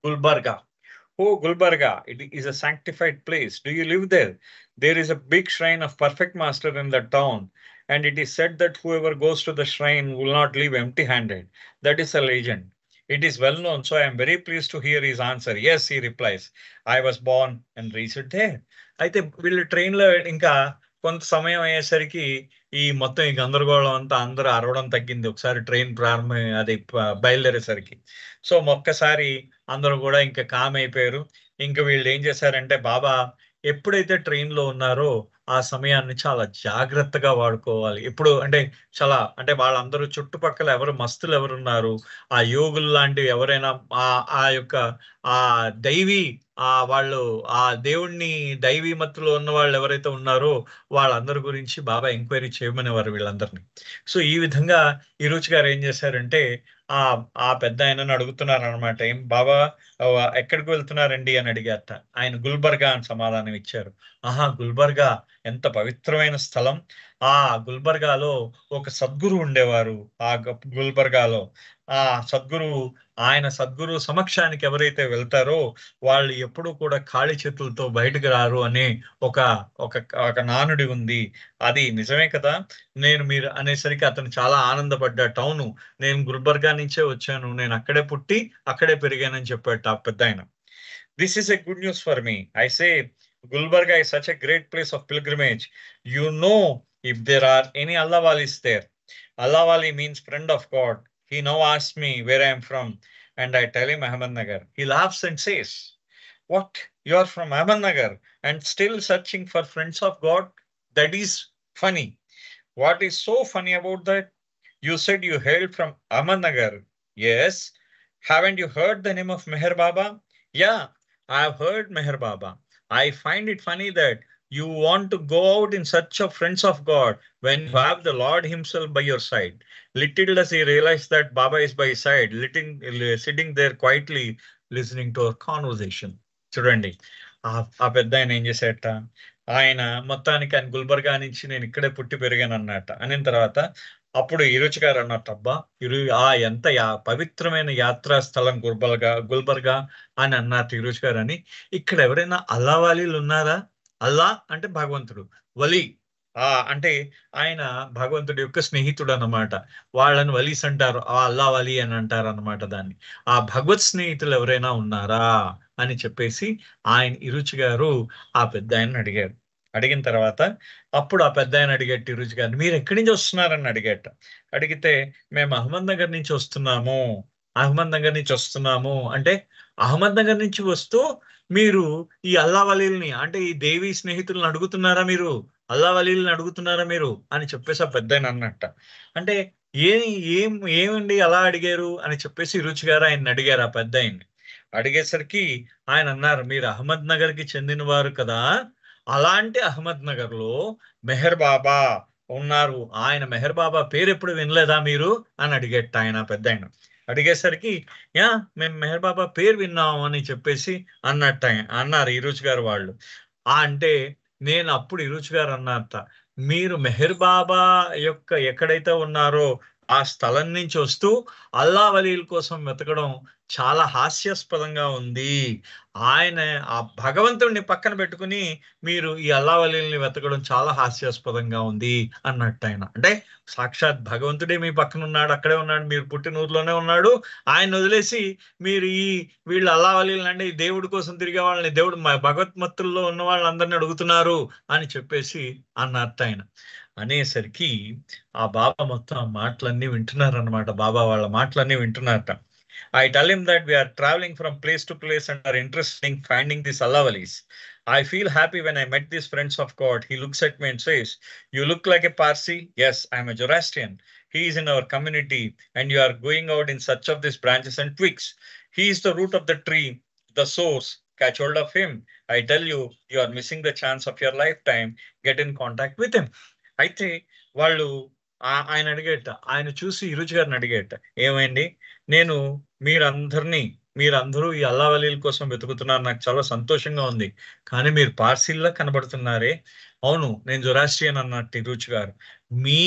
Gulbarga. Oh, Gulbarga, it is a sanctified place. Do you live there? There is a big shrine of Perfect Master in the town, and it is said that whoever goes to the shrine will not leave empty-handed. That is a legend. It is well known, so I am very pleased to hear his answer. Yes, he replies, I was born and raised there. అయితే వీళ్ళు train లో ఇంకా కొంత సమయం అయ్యేసరికి ఈ మొత్తం ఈ గందరగోళం అంతా అందరూ అరవడం తగ్గింది ఒకసారి ట్రైన్ బయలుదేరేసరికి. సో ఒక్కసారి అందరూ కూడా ఇంకా కామ్ అయిపోయారు. ఇంకా వీళ్ళు ఏం చేశారంటే, బాబా ఎప్పుడైతే ట్రైన్లో ఉన్నారో ఆ సమయాన్ని చాలా జాగ్రత్తగా వాడుకోవాలి. ఎప్పుడు అంటే చాలా అంటే వాళ్ళందరూ చుట్టుపక్కల ఎవరు మస్తులు ఎవరున్నారు, ఆ యోగులు లాంటివి ఎవరైనా ఆ యొక్క ఆ దైవీ వాళ్ళు ఆ దేవుణ్ణి దైవీ మత్తులో ఉన్న వాళ్ళు ఎవరైతే ఉన్నారో వాళ్ళందరి గురించి బాబా ఎంక్వైరీ చేయమనేవారు వీళ్ళందరినీ. సో ఈ విధంగా ఈ రుచి గారు ఏం చేశారంటే ఆ ఆ పెద్ద ఆయనను అడుగుతున్నారనమాట. ఏం బాబా ఎక్కడికి వెళ్తున్నారండి అని అడిగారట. ఆయన గుల్బర్గా అని సమాధానం ఇచ్చారు. ఆహా, గుల్బర్గా ఎంత పవిత్రమైన స్థలం. ఆ గుల్బర్గాలో ఒక సద్గురు ఉండేవారు. గుల్బర్గాలో ఆ సద్గురు సమక్షానికి ఎవరైతే వెళ్తారో వాళ్ళు ఎప్పుడూ కూడా ఖాళీ చేతులతో బయటకు రారు అనే ఒక ఒక ఒక నానుడి ఉంది. అది నిజమే కదా. మీరు అనేసరికి అతను చాలా ఆనందపడ్డా. టౌను, నేను గుల్బర్గా నుంచే వచ్చాను, నేను అక్కడే పుట్టి అక్కడే పెరిగానని చెప్పాడు ఆ పెద్దాయన. This is a good news for me. I say Gulbarga is such a great place of pilgrimage. You know, if there are any Allahwalis there. Allahwali means friend of God. He now asks me where I am from, and I tell him Ahmednagar. He laughs and says, "What? You are from Ahmednagar and still searching for friends of God? That is funny." What is so funny about that? You said you hailed from Ahmednagar. Yes. Haven't you heard the name of Meher Baba? Yeah, I have heard Meher Baba. I find it funny that you want to go out in search of friends of God when you have the Lord Himself by your side. Little does he realize that Baba is by his side, sitting there quietly listening to our conversation. చూడండి, ఆ పెద్ద ఆయన ఏం చేసేట, ఆయన మొత్తానికి ఆయన గుల్బర్గా నుంచి నేను ఇక్కడే పుట్టి పెరిగాను అన్నట్ట. అనిన తర్వాత అప్పుడు ఇరుచి గారు అన్నట్టు, అబ్బా ఎంత పవిత్రమైన యాత్రా స్థలం గుల్బర్గా అని అన్నారు ఇరుచి గారు అని. ఇక్కడ ఎవరైనా అల్లావాలీలు ఉన్నారా? అల్లా అంటే భగవంతుడు, వలి అంటే ఆయన భగవంతుడి యొక్క స్నేహితుడు అన్నమాట. వాళ్ళని వలీస్ అంటారు, ఆ అల్లా వలి అని అంటారు అన్నమాట దాన్ని. ఆ భగవత్ స్నేహితులు ఎవరైనా ఉన్నారా అని చెప్పేసి ఆయన ఇరుచి గారు ఆ పెద్ద ఆయన అడిగారు. అడిగిన తర్వాత అప్పుడు ఆ పెద్ద ఆయన అడిగేట్టు ఇరుచి గారిని, మీరు ఎక్కడి నుంచి వస్తున్నారని అడిగేట. అడిగితే మేము అహ్మద్ నగర్ నుంచి వస్తున్నాము, అంటే అహ్మద్ నగర్ నుంచి వస్తూ మీరు ఈ అల్లా వలీల్ని అంటే ఈ దేవి స్నేహితులను అడుగుతున్నారా, మీరు అల్లా వలీల్ని అడుగుతున్నారా మీరు అని చెప్పేసి ఆ పెద్ద ఆయన అన్నట్ట. అంటే ఏమండి అలా అడిగారు అని చెప్పేసి రుచి గారు ఆయన అడిగారు ఆ పెద్ద ఆయన్ని. అడిగేసరికి ఆయన అన్నారు, మీరు అహ్మద్ నగర్ కి చెందిన వారు కదా, అలాంటి అహ్మద్ నగర్ లో మెహర్ బాబా ఉన్నారు, ఆయన మెహర్ బాబా పేరు ఎప్పుడు వినలేదా మీరు అని అడిగేట ఆయన పెద్ద ఆయన. అడిగేసరికి మేము మెహర్ బాబా పేరు విన్నాము అని చెప్పేసి అన్నారు ఇరుచి గారు వాళ్ళు. అంటే నేను అప్పుడు ఇరుచి గారు అన్నారట, మీరు మెహర్ బాబా యొక్క ఎక్కడైతే ఉన్నారో ఆ స్థలం నుంచి వస్తూ అల్లా వలీల కోసం వెతకడం చాలా హాస్యాస్పదంగా ఉంది. ఆయన ఆ భగవంతుడిని పక్కన పెట్టుకుని మీరు ఈ అల్లా వలీల్ని వెతకడం చాలా హాస్యాస్పదంగా ఉంది అన్నట్టు ఆయన. అంటే సాక్షాత్ భగవంతుడే మీ పక్కన ఉన్నాడు, అక్కడే ఉన్నాడు, మీరు పుట్టిన ఊర్లోనే ఉన్నాడు. ఆయన వదిలేసి మీరు వీళ్ళు అల్లా వలీలు అంటే ఈ దేవుడి కోసం తిరిగే వాళ్ళని, దేవుడు భగవత్మత్తుల్లో ఉన్న వాళ్ళందరినీ అడుగుతున్నారు అని చెప్పేసి అన్నట్టు ఆయన. అనేసరికి ఆ బాబా మొత్తం ఆ మాటలన్నీ వింటున్నారన్నమాట. బాబా వాళ్ళ మాటలన్నీ వింటున్నారట. I tell him that we are traveling from place to place and are interested in finding these Allahwalis. I feel happy when I met these friends of God. He looks at me and says, "You look like a Parsi." Yes, I am a Zoroastrian. He is in our community and you are going out in search of these branches and twigs. He is the root of the tree, the source. Catch hold of him. I tell you, you are missing the chance of your lifetime. Get in contact with him. అయితే వాళ్ళు ఆయన అడిగేట, ఆయన చూసి ఇరుచి గారిని అడిగేట, ఏమైంది మీరందరూ ఈ అల్లా వలీల కోసం వెతుకుతున్నారు, నాకు చాలా సంతోషంగా ఉంది, కానీ మీరు పార్సీల్లా కనబడుతున్నారే. అవును, నేను జొరాస్ట్రియన్ అన్నట్టు ఇరుచి గారు. మీ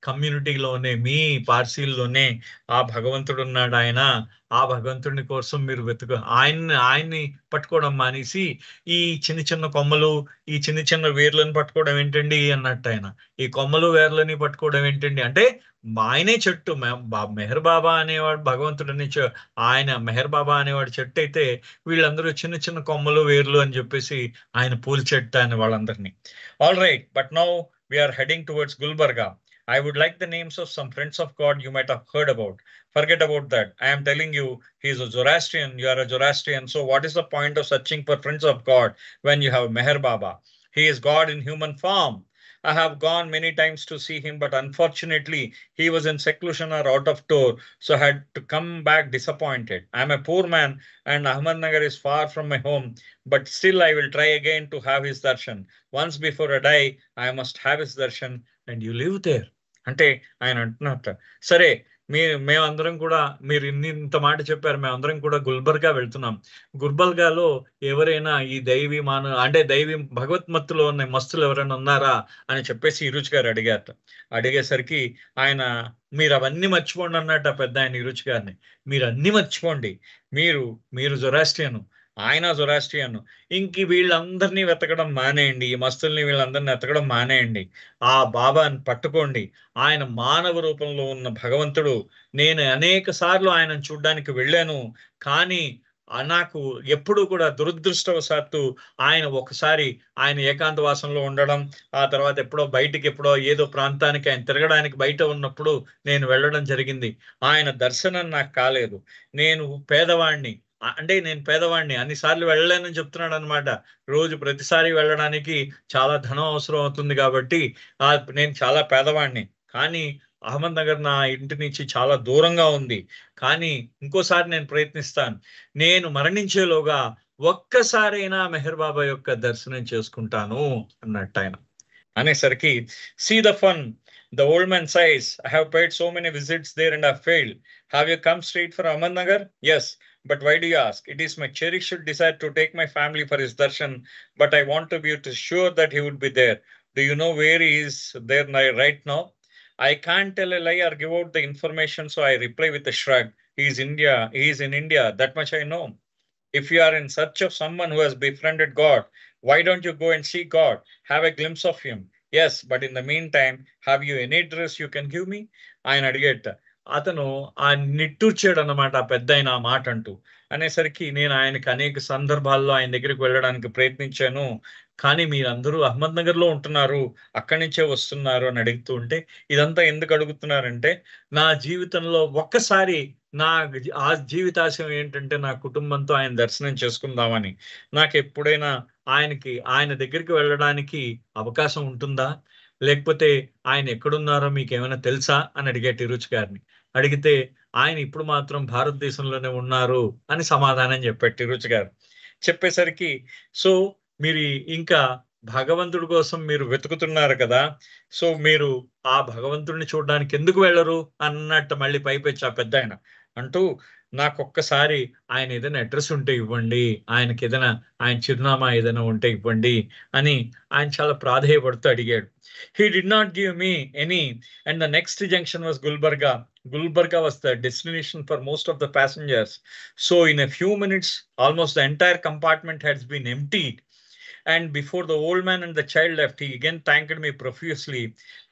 కమ్యూనిటీలోనే మీ పార్సీల్లోనే ఆ భగవంతుడు ఉన్నాడు. ఆ భగవంతుడిని కోసం మీరు ఆయన్ని పట్టుకోవడం మానేసి ఈ చిన్న చిన్న కొమ్మలు, ఈ చిన్న చిన్న వేర్లను పట్టుకోవడం ఏంటండి అన్నట్టు ఆయన. ఈ కొమ్మలు వేర్లని పట్టుకోవడం ఏంటండి అంటే ఆయనే చెట్టు. మెహర్ బాబా అనేవాడు భగవంతుడు ఆయన మెహర్ బాబా అనేవాడు చెట్టు అయితే వీళ్ళందరూ చిన్న చిన్న కొమ్మలు వేర్లు అని చెప్పేసి ఆయన పూల చెట్టు అని వాళ్ళందరినీ. All right, but now we are heading towards Gulbarga. I would like the names of some friends of God you might have heard about. Forget about that. I am telling you, he is a Zoroastrian. You are a Zoroastrian. So, what is the point of searching for friends of God when you have Meher Baba? He is God in human form. I have gone many times to see him, but unfortunately, he was in seclusion or out of tour, so I had to come back disappointed. I am a poor man, and Ahmednagar is far from my home, but still I will try again to have his darshan. Once before I die, I must have his darshan, and you live there. అంటే ఆయన అంటున్నట్ట సరే మేమందరం కూడా మీరు ఇంత మాట చెప్పారు, మేమందరం కూడా గుల్బర్గా వెళ్తున్నాం. గుల్బర్గాలో ఎవరైనా ఈ అంటే దైవీ భగవత్మత్తులో ఉన్న మస్తులు ఎవరైనా ఉన్నారా అని చెప్పేసి ఇరుచి గారు అడిగారట. అడిగేసరికి ఆయన మీరు అవన్నీ మర్చిపోండి అన్నట్ట పెద్ద ఆయన ఇరుచి గారిని. మీరు అన్ని మర్చిపోండి, మీరు జొరాస్ట్రియను, ఆయన జొరాస్ట్రియను, ఇంక వీళ్ళందరినీ వెతకడం మానేయండి, ఈ మస్తుల్ని వీళ్ళందరినీ వెతకడం మానేయండి, ఆ బాబాని పట్టుకోండి. ఆయన మానవ రూపంలో ఉన్న భగవంతుడు. నేను అనేక సార్లు ఆయనను చూడ్డానికి వెళ్ళాను, కానీ నాకు ఎప్పుడు కూడా దురదృష్టవశాత్తు ఆయన ఒకసారి ఆయన ఏకాంతవాసంలో ఉండడం, ఆ తర్వాత ఎప్పుడో ఏదో ప్రాంతానికి ఆయన తిరగడానికి బయట ఉన్నప్పుడు నేను వెళ్ళడం జరిగింది. ఆయన దర్శనం నాకు కాలేదు. నేను పేదవాణ్ణి, నేను పేదవాడిని, అన్నిసార్లు వెళ్ళలేనని చెప్తున్నాడు అనమాట. రోజు ప్రతిసారి వెళ్ళడానికి చాలా ధనం అవసరం అవుతుంది కాబట్టి నేను చాలా పేదవాడిని. కానీ అహ్మద్నగర్ నా ఇంటి నుంచి చాలా దూరంగా ఉంది. కానీ ఇంకోసారి నేను ప్రయత్నిస్తాను. నేను మరణించేలోగా ఒక్కసారైనా మెహర్ బాబా యొక్క దర్శనం చేసుకుంటాను అన్నట్టు ఆయన అనేసరికి, see the fun. The old man says, I have paid so many visits there and have failed. Have you come straight for Ahmednagar? Yes. But why do you ask? It is my cherished desire to take my family for his darshan, but I want to be sure that he would be there. Do you know where he is there right now? I can't tell a lie or give out the information, so I reply with a shrug. He is in India, that much I know. If you are in search of someone who has befriended God, why don't you go and see God? Have a glimpse of him. Yes, but in the meantime, have you any address you can give me? ఆయన అడిగేట. అతను ఆ నిట్టూర్చాడు అన్నమాట ఆ పెద్ద ఆయన ఆ మాట అంటూ. అనేసరికి నేను ఆయనకి అనేక సందర్భాల్లో ఆయన దగ్గరికి వెళ్ళడానికి ప్రయత్నించాను, కానీ మీరందరూ అహ్మద్నగర్ లో ఉంటున్నారు, అక్కడి నుంచే వస్తున్నారు అని అడుగుతూ ఉంటే, ఇదంతా ఎందుకు అడుగుతున్నారంటే, నా జీవితంలో ఒక్కసారి ఆ జీవితాశయం ఏంటంటే నా కుటుంబంతో ఆయన దర్శనం చేసుకుందామని. నాకు ఎప్పుడైనా ఆయన దగ్గరికి వెళ్ళడానికి అవకాశం ఉంటుందా, లేకపోతే ఆయన ఎక్కడున్నారో మీకు ఏమైనా తెలుసా అని అడిగేటి రుచి గారిని. అడిగితే ఆయన ఇప్పుడు మాత్రం భారతదేశంలోనే ఉన్నారు అని సమాధానం చెప్పారు రుచి గారు. చెప్పేసరికి, సో మీరు ఇంకా భగవంతుడి కోసం మీరు వెతుకుతున్నారు కదా, సో మీరు ఆ భగవంతుడిని చూడడానికి ఎందుకు వెళ్ళరు అన్నట్టు మళ్ళీ పైపెచ్చి ఆ పెద్ద ఆయన అంటూ, నాకొక్కసారి ఆయన ఏదైనా అడ్రస్ ఉంటే ఇవ్వండి, ఆయనకి ఏదైనా ఆయన చిరునామా ఏదైనా ఉంటే ఇవ్వండి అని ఆయన చాలా ప్రాధేయపడుతూ అడిగాడు. He did not give me any, and the next junction was Gulbarga. Gulbarga was the destination for most of the passengers. So in a few minutes, almost the entire compartment has been emptied. And before the old man and the child left, he again thanked me profusely.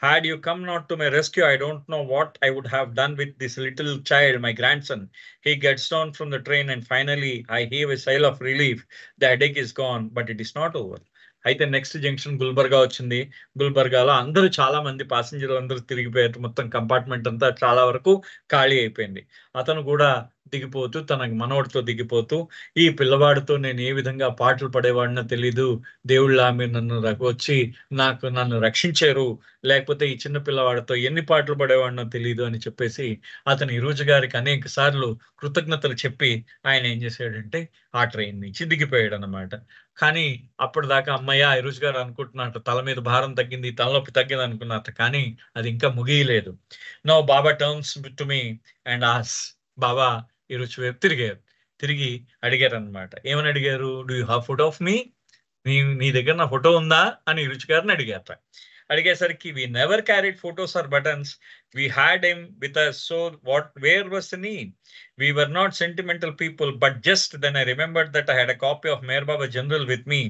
Had you come not to my rescue, I don't know what I would have done with this little child, my grandson. He gets down from the train and finally I heave a sigh of relief. The headache is gone, but it is not over. అయితే next junction Gulbarga వచ్చింది. గుల్బర్గాలో అందరూ చాలా మంది ప్యాసింజర్లు అందరూ తిరిగిపోయారు. మొత్తం compartment అంతా చాలా వరకు ఖాళీ అయిపోయింది. అతను కూడా దిగిపోతూ తన మనవడితో దిగిపోతూ, ఈ పిల్లవాడితో నేను ఏ విధంగా పాటలు పడేవాడినో తెలీదు, దేవుళ్ళ మీరు నన్ను రక్షించారు, లేకపోతే ఈ చిన్న పిల్లవాడితో ఎన్ని పాటలు పడేవాడినో తెలీదు అని చెప్పేసి అతను ఇరుజు గారికి అనేక సార్లు కృతజ్ఞతలు చెప్పి ఆయన ఏం చేశాడంటే ఆ ట్రైన్ నుంచి దిగిపోయాడు అన్నమాట. కానీ అప్పటిదాకా అమ్మయ్య ఇరుజు గారు అనుకుంటున్నట్టు తల మీద భారం తగ్గింది, తలనొప్పి తగ్గింది అనుకున్నట్టు, కానీ అది ఇంకా ముగియలేదు. Now Baba turns to me and us. Baba ఇరుచి వైపు తిరిగి అడిగారు అనమాట. ఏమని అడిగారు? Do you have photo of me? నీ దగ్గర నా ఫోటో ఉందా అని ఇరుచి గారిని అడిగారట. అడిగేసరికి, we never carried photos or buttons. We had him with us, so where was the need? We were not sentimental people, but just then I remembered that I had a copy of Meher Baba General with me.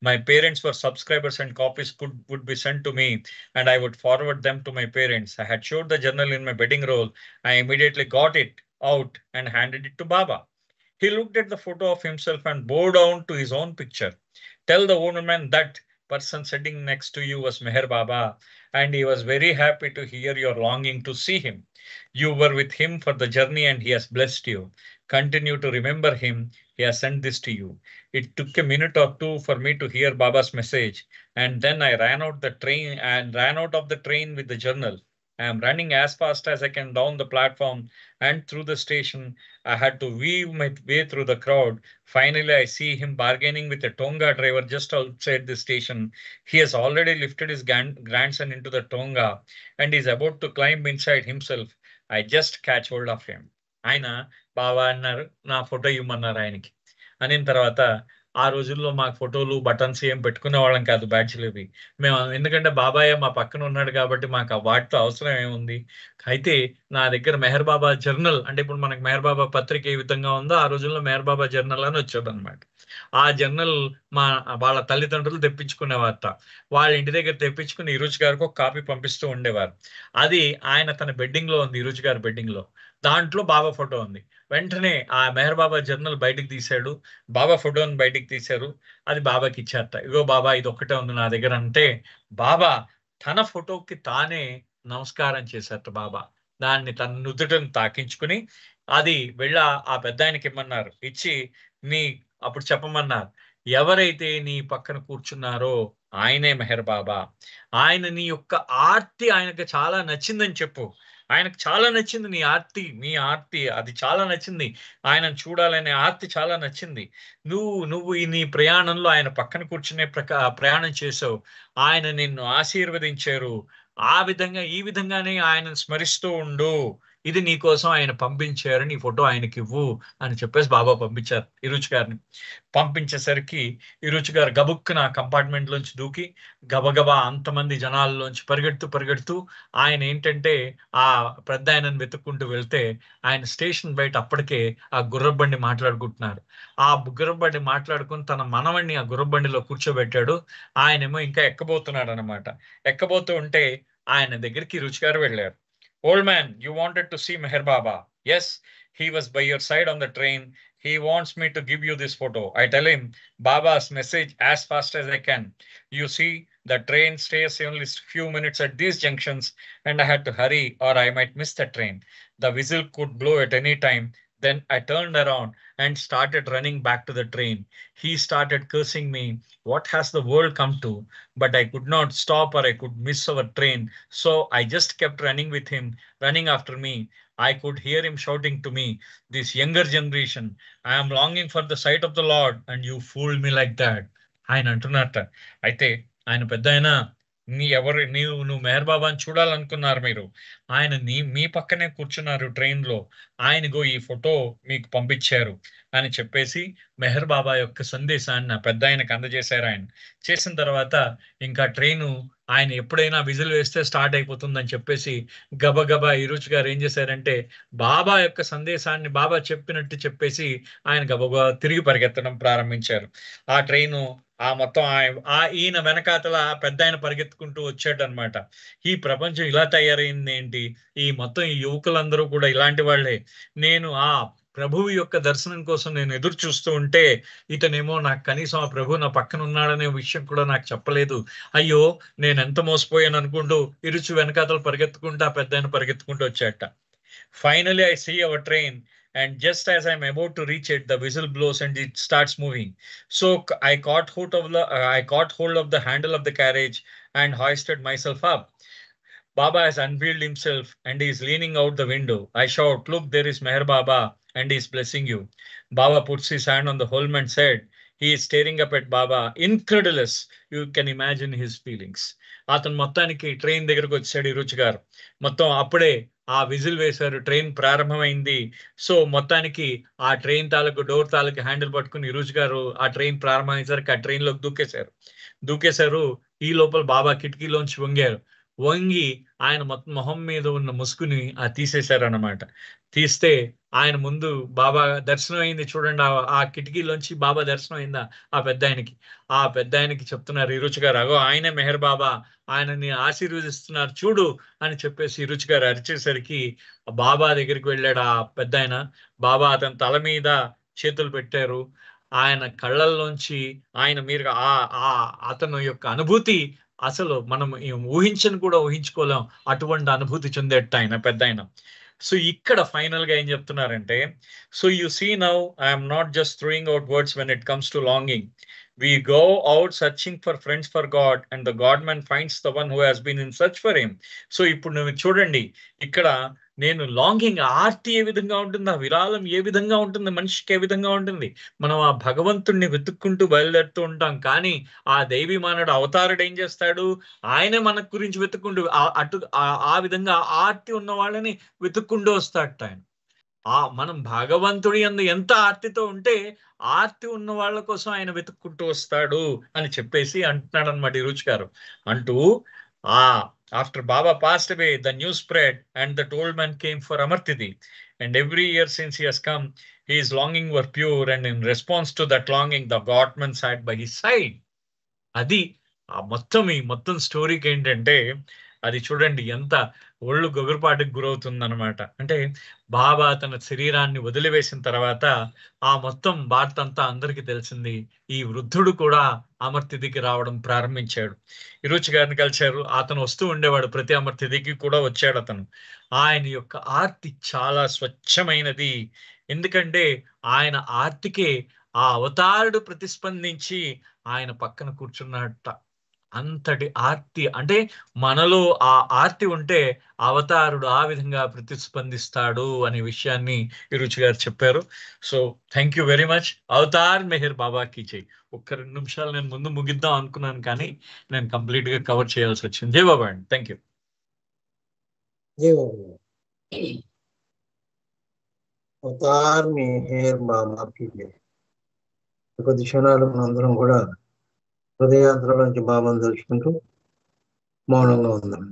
My parents were subscribers and copies would be sent to me and I would forward them to my parents. I had showed the journal in my bedding roll. I immediately got it out and handed it to Baba. He looked at the photo of himself and bowed down to his own picture. Tell the old man that person sitting next to you was Meher Baba, and he was very happy to hear your longing to see him. You were with him for the journey and he has blessed you. Continue to remember him. He has sent this to you. It took a minute or two for me to hear Baba's message, and then I ran out of the train with the journal. I am running as fast as I can down the platform and through the station. I had to weave my way through the crowd. Finally, I see him bargaining with a Tonga driver just outside the station. He has already lifted his grandson into the Tonga and is about to climb inside himself. I just catch hold of him. ఆయన బావా అన్నారు, నా photo ఇవ్వమన్నారు ఆయనకి. అనిన తర్వాత ఆ రోజుల్లో మాకు ఫోటోలు బటన్స్ ఏం పెట్టుకునే వాళ్ళం కాదు, బ్యాడ్జ్లు ఇవి మేము. ఎందుకంటే బాబాయ్ మా పక్కన ఉన్నాడు కాబట్టి మాకు వాటితో అవసరం ఏముంది. అయితే నా దగ్గర మెహర్ బాబా జర్నల్, అంటే ఇప్పుడు మనకి మెహర్ బాబా పత్రిక ఏ విధంగా ఉందో ఆ రోజుల్లో మెహర్ బాబా జర్నల్ అని వచ్చేది అనమాట. ఆ జర్నల్ వాళ్ళ తల్లిదండ్రులు తెప్పించుకునేవారట. వాళ్ళ ఇంటి దగ్గర తెప్పించుకుని ఈరోజు గారికి ఒక కాపీ పంపిస్తూ ఉండేవారు. అది ఆయన తన బెడ్డింగ్ లో ఉంది, ఈరోజు గారి బెడ్డింగ్ లో. దాంట్లో బాబా ఫోటో ఉంది. వెంటనే ఆ మెహర్ బాబా జర్నల్ బయటకు తీశాడు, బాబా ఫోటోని బయటికి తీశారు. అది బాబాకి ఇచ్చారట. ఇగో బాబా ఇది ఒక్కటే ఉంది నా దగ్గర అంటే బాబా తన ఫోటోకి తానే నమస్కారం చేశారట. బాబా దాన్ని తన నుదుటను తాకించుకుని అది వెళ్ళ ఆ పెద్ద ఆయనకి ఇమ్మన్నారు. ఇచ్చి అప్పుడు చెప్పమన్నారు, ఎవరైతే నీ పక్కన కూర్చున్నారో ఆయనే మెహర్ బాబా. ఆయన నీ యొక్క ఆర్తి ఆయనకు చాలా నచ్చిందని చెప్పు. ఆయనకు చాలా నచ్చింది మీ ఆర్తి అది చాలా నచ్చింది. ఆయనను చూడాలనే ఆర్తి చాలా నచ్చింది. నువ్వు నీ ప్రయాణంలో ఆయన పక్కన కూర్చునే ప్రయాణం చేసావు. ఆయన నిన్ను ఆశీర్వదించారు. ఈ విధంగానే ఆయనను స్మరిస్తూ ఉండు. ఇది నీ కోసం ఆయన పంపించారు, నీ ఫోటో ఆయనకి ఇవ్వు అని చెప్పేసి బాబా పంపించారు ఇరుచి గారిని. పంపించేసరికి ఇరుచి గారు గబుక్కున కంపార్ట్మెంట్ లోంచి దూకి గబగబా అంతమంది జనాల్లోంచి పరిగెడుతూ ఆయన ఏంటంటే ఆ పెద్ద ఆయనను వెతుక్కుంటూ వెళ్తే ఆయన స్టేషన్ బయట అప్పటికే ఆ గుర్రబండి మాట్లాడుకుంటున్నారు. ఆ గుర్రబండి మాట్లాడుకుని తన మనవణ్ణి ఆ గుర్రబండిలో కూర్చోబెట్టాడు. ఆయనేమో ఇంకా ఎక్కబోతున్నాడు అనమాట. ఎక్కబోతూ ఉంటే ఆయన దగ్గరికి ఇరుచి గారు వెళ్ళారు. Old man, you wanted to see Meher Baba. Yes, he was by your side on the train. He wants me to give you this photo. I tell him Baba's message as fast as I can. You see, the train stays only few minutes at these junctions and I had to hurry or I might miss the train. The whistle could blow at any time. Then I turned around and started running back to the train. He started cursing me. What has the world come to? But I could not stop or I could miss our train. So I just kept running with him, running after me. I could hear him shouting to me, this younger generation, I am longing for the sight of the Lord and you fooled me like that. ఆయన అంటున్నట్ట. అయితే ఆయన పెద్ద ఆయన నువ్వు మెహర్ బాబాని చూడాలనుకున్నారు మీరు. ఆయన మీ పక్కనే కూర్చున్నారు ట్రైన్ లో. ఆయనగో ఈ ఫోటో మీకు పంపించారు అని చెప్పేసి మెహర్ బాబా యొక్క సందేశాన్ని పెద్ద ఆయనకు అందజేశారు. ఆయన చేసిన తర్వాత ఇంకా ట్రైను ఆయన ఎప్పుడైనా విజిల్ వేస్తే స్టార్ట్ అయిపోతుందని చెప్పేసి గబగబా ఈరోజు గారు ఏం చేశారంటే బాబా యొక్క సందేశాన్ని బాబా చెప్పినట్టు చెప్పేసి ఆయన గబగబా తిరిగి పరిగెత్తడం ప్రారంభించారు. ఆ ట్రైను మొత్తం ఈయన వెనకాతల పెద్ద ఆయన పరిగెత్తుకుంటూ వచ్చాడనమాట. ఈ ప్రపంచం ఇలా తయారైంది ఏంటి, ఈ మొత్తం ఈ యువకులందరూ కూడా ఇలాంటి వాళ్ళే. నేను ఆ ప్రభువు యొక్క దర్శనం కోసం నేను ఎదురు చూస్తూ ఉంటే ఇతనేమో నాకు కనీసం ఆ ప్రభు నా పక్కన ఉన్నాడనే విషయం కూడా నాకు చెప్పలేదు. అయ్యో నేను ఎంత మోసపోయాను అనుకుంటూ ఇరుచు వెనకాతలు పరిగెత్తుకుంటూ ఆ పెద్ద ఆయన పరిగెత్తుకుంటూ వచ్చాట. Finally, I see our train, and just as I'm about to reach it, the whistle blows and it starts moving. So I caught hold of the handle of the carriage and hoisted myself up. Baba has unveiled himself and he is leaning out the window. I shout, look, there is Meher Baba and he is blessing you. Baba puts his hand on the Holman's head. He is staring up at Baba, incredulous. You can imagine his feelings. అతను మొత్తానికి train దగ్గరకు వచ్చాడు ఇరుచి గారు. మొత్తం అప్పుడే ఆ whistle వేశారు, train ప్రారంభమైంది. సో మొత్తానికి ఆ ట్రైన్ డోర్ తాలూకు హ్యాండిల్ పట్టుకుని ఇరుచి గారు ఆ ట్రైన్ ప్రారంభమయ్యేసరికి ఆ ట్రైన్ లోకి దూకేశారు. ఈ లోపల బాబా కిటికీలోంచి వంగి ఆయన మొహం మీద ఉన్న ముసుగుని తీసేశారు అన్నమాట. తీస్తే ఆయన ముందు బాబా దర్శనం అయింది. చూడండి, ఆ కిటికీలోంచి బాబా దర్శనం అయిందా ఆ పెద్ద ఆయనకి చెప్తున్నారు ఇరుచి గారు, అగో ఆయనే మెహర్ బాబా, ఆయనని ఆశీర్వదిస్తున్నారు చూడు అని చెప్పేసి ఇరుచి గారు అరిచేసరికి బాబా దగ్గరికి వెళ్ళాడు ఆ పెద్ద ఆయన. బాబా అతని తల మీద చేతులు పెట్టారు. ఆయన కళ్ళల్లోంచి ఆయన మీరు అతను యొక్క అనుభూతి అసలు మనం ఊహించని కూడా ఊహించుకోలేం. అటువంటి అనుభూతి చెందేట ఆయన పెద్దాయన. సో ఇక్కడ ఫైనల్ గా ఏం చెప్తున్నారంటే, so you see now I'm not just throwing out words when it comes to longing. We go out searching for friends for God, and the God-man finds the one who has been in search for him. So ఇప్పుడు నువ్వు చూడండి, ఇక్కడ నేను longing Aarti ఏ విధంగా ఉంటుంది, ఆ విరాళం ఏ విధంగా ఉంటుంది, మనిషికి ఏ విధంగా ఉంటుంది. మనం ఆ భగవంతుణ్ణి వెతుక్కుంటూ బయలుదేరుతూ ఉంటాం, కానీ ఆ దైవీ మానవుడు అవతారుడు ఏం చేస్తాడు, ఆయనే మన గురించి వెతుక్కుంటూ ఆ విధంగా ఆర్తి ఉన్న వాళ్ళని వెతుక్కుంటూ వస్తాడట ఆయన. మనం భగవంతుడి యందు ఎంత ఆర్తితో ఉంటే ఆర్తి ఉన్న వాళ్ళ కోసం ఆయన వెతుక్కుంటూ వస్తాడు అని చెప్పేసి అంటున్నాడు అనమాట ఈ రుచి గారు. అంటూ after Baba passed away the news spread and that old man came for అమర్తిది, and every year since he has come his longing were pure, and in response to that longing the godman sat by his side. అది ఈ మొత్తం స్టోరీకి ఏంటంటే, అది చూడండి ఎంత ఒళ్ళు గొగురుపాటుకు గురవుతుందన్నమాట. అంటే బాబా తన శరీరాన్ని వదిలివేసిన తర్వాత ఆ మొత్తం వార్త అంతా అందరికీ తెలిసింది. ఈ వృద్ధుడు కూడా అమర్తిదికి రావడం ప్రారంభించాడు. ఇరుచి గారిని కలిశారు. అతను వస్తూ ఉండేవాడు, ప్రతి అమర్తిదికి కూడా వచ్చాడు అతను. ఆయన యొక్క ఆర్తి చాలా స్వచ్ఛమైనది. ఎందుకంటే ఆయన ఆర్తికే ఆ అవతారుడు ప్రతిస్పందించి ఆయన పక్కన కూర్చున్నట్ట. అంతటి ఆర్తి, అంటే మనలో ఆ ఆర్తి ఉంటే అవతారుడు ఆ విధంగా ప్రతిస్పందిస్తాడు అనే విషయాన్ని ఈ రుచి గారు చెప్పారు. So thank you very much. Avatar Meher బాబాకి జై. ఒక్క 2 నిమిషాలు నేను ముందు ముగిద్దాం అనుకున్నాను, కానీ నేను కంప్లీట్ గా కవర్ చేయాల్సి వచ్చింది. జై బాబా అండి. Thank you. జై బాబా. అవతార్ మెహర్ బాబాకి జై. కొద్ది క్షణాలు మనందరం కూడా హృదయాంతరం నుంచి బాబాను తెలుసుకుంటూ మౌనంగా ఉందాం.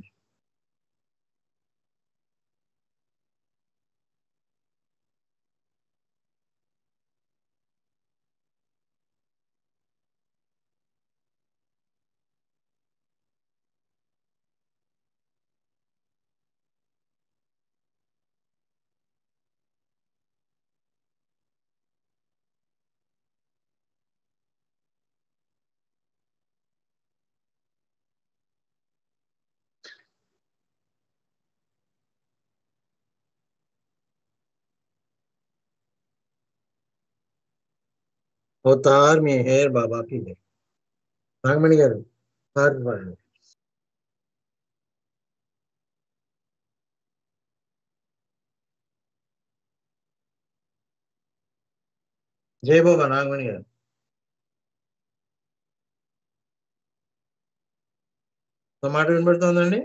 అవతార్ మెహర్ బాబాకి జై. నాగమణి గారు పాడండి. జై బాబా. నాగమణి గారు నా మాట వినబడుతోందండి?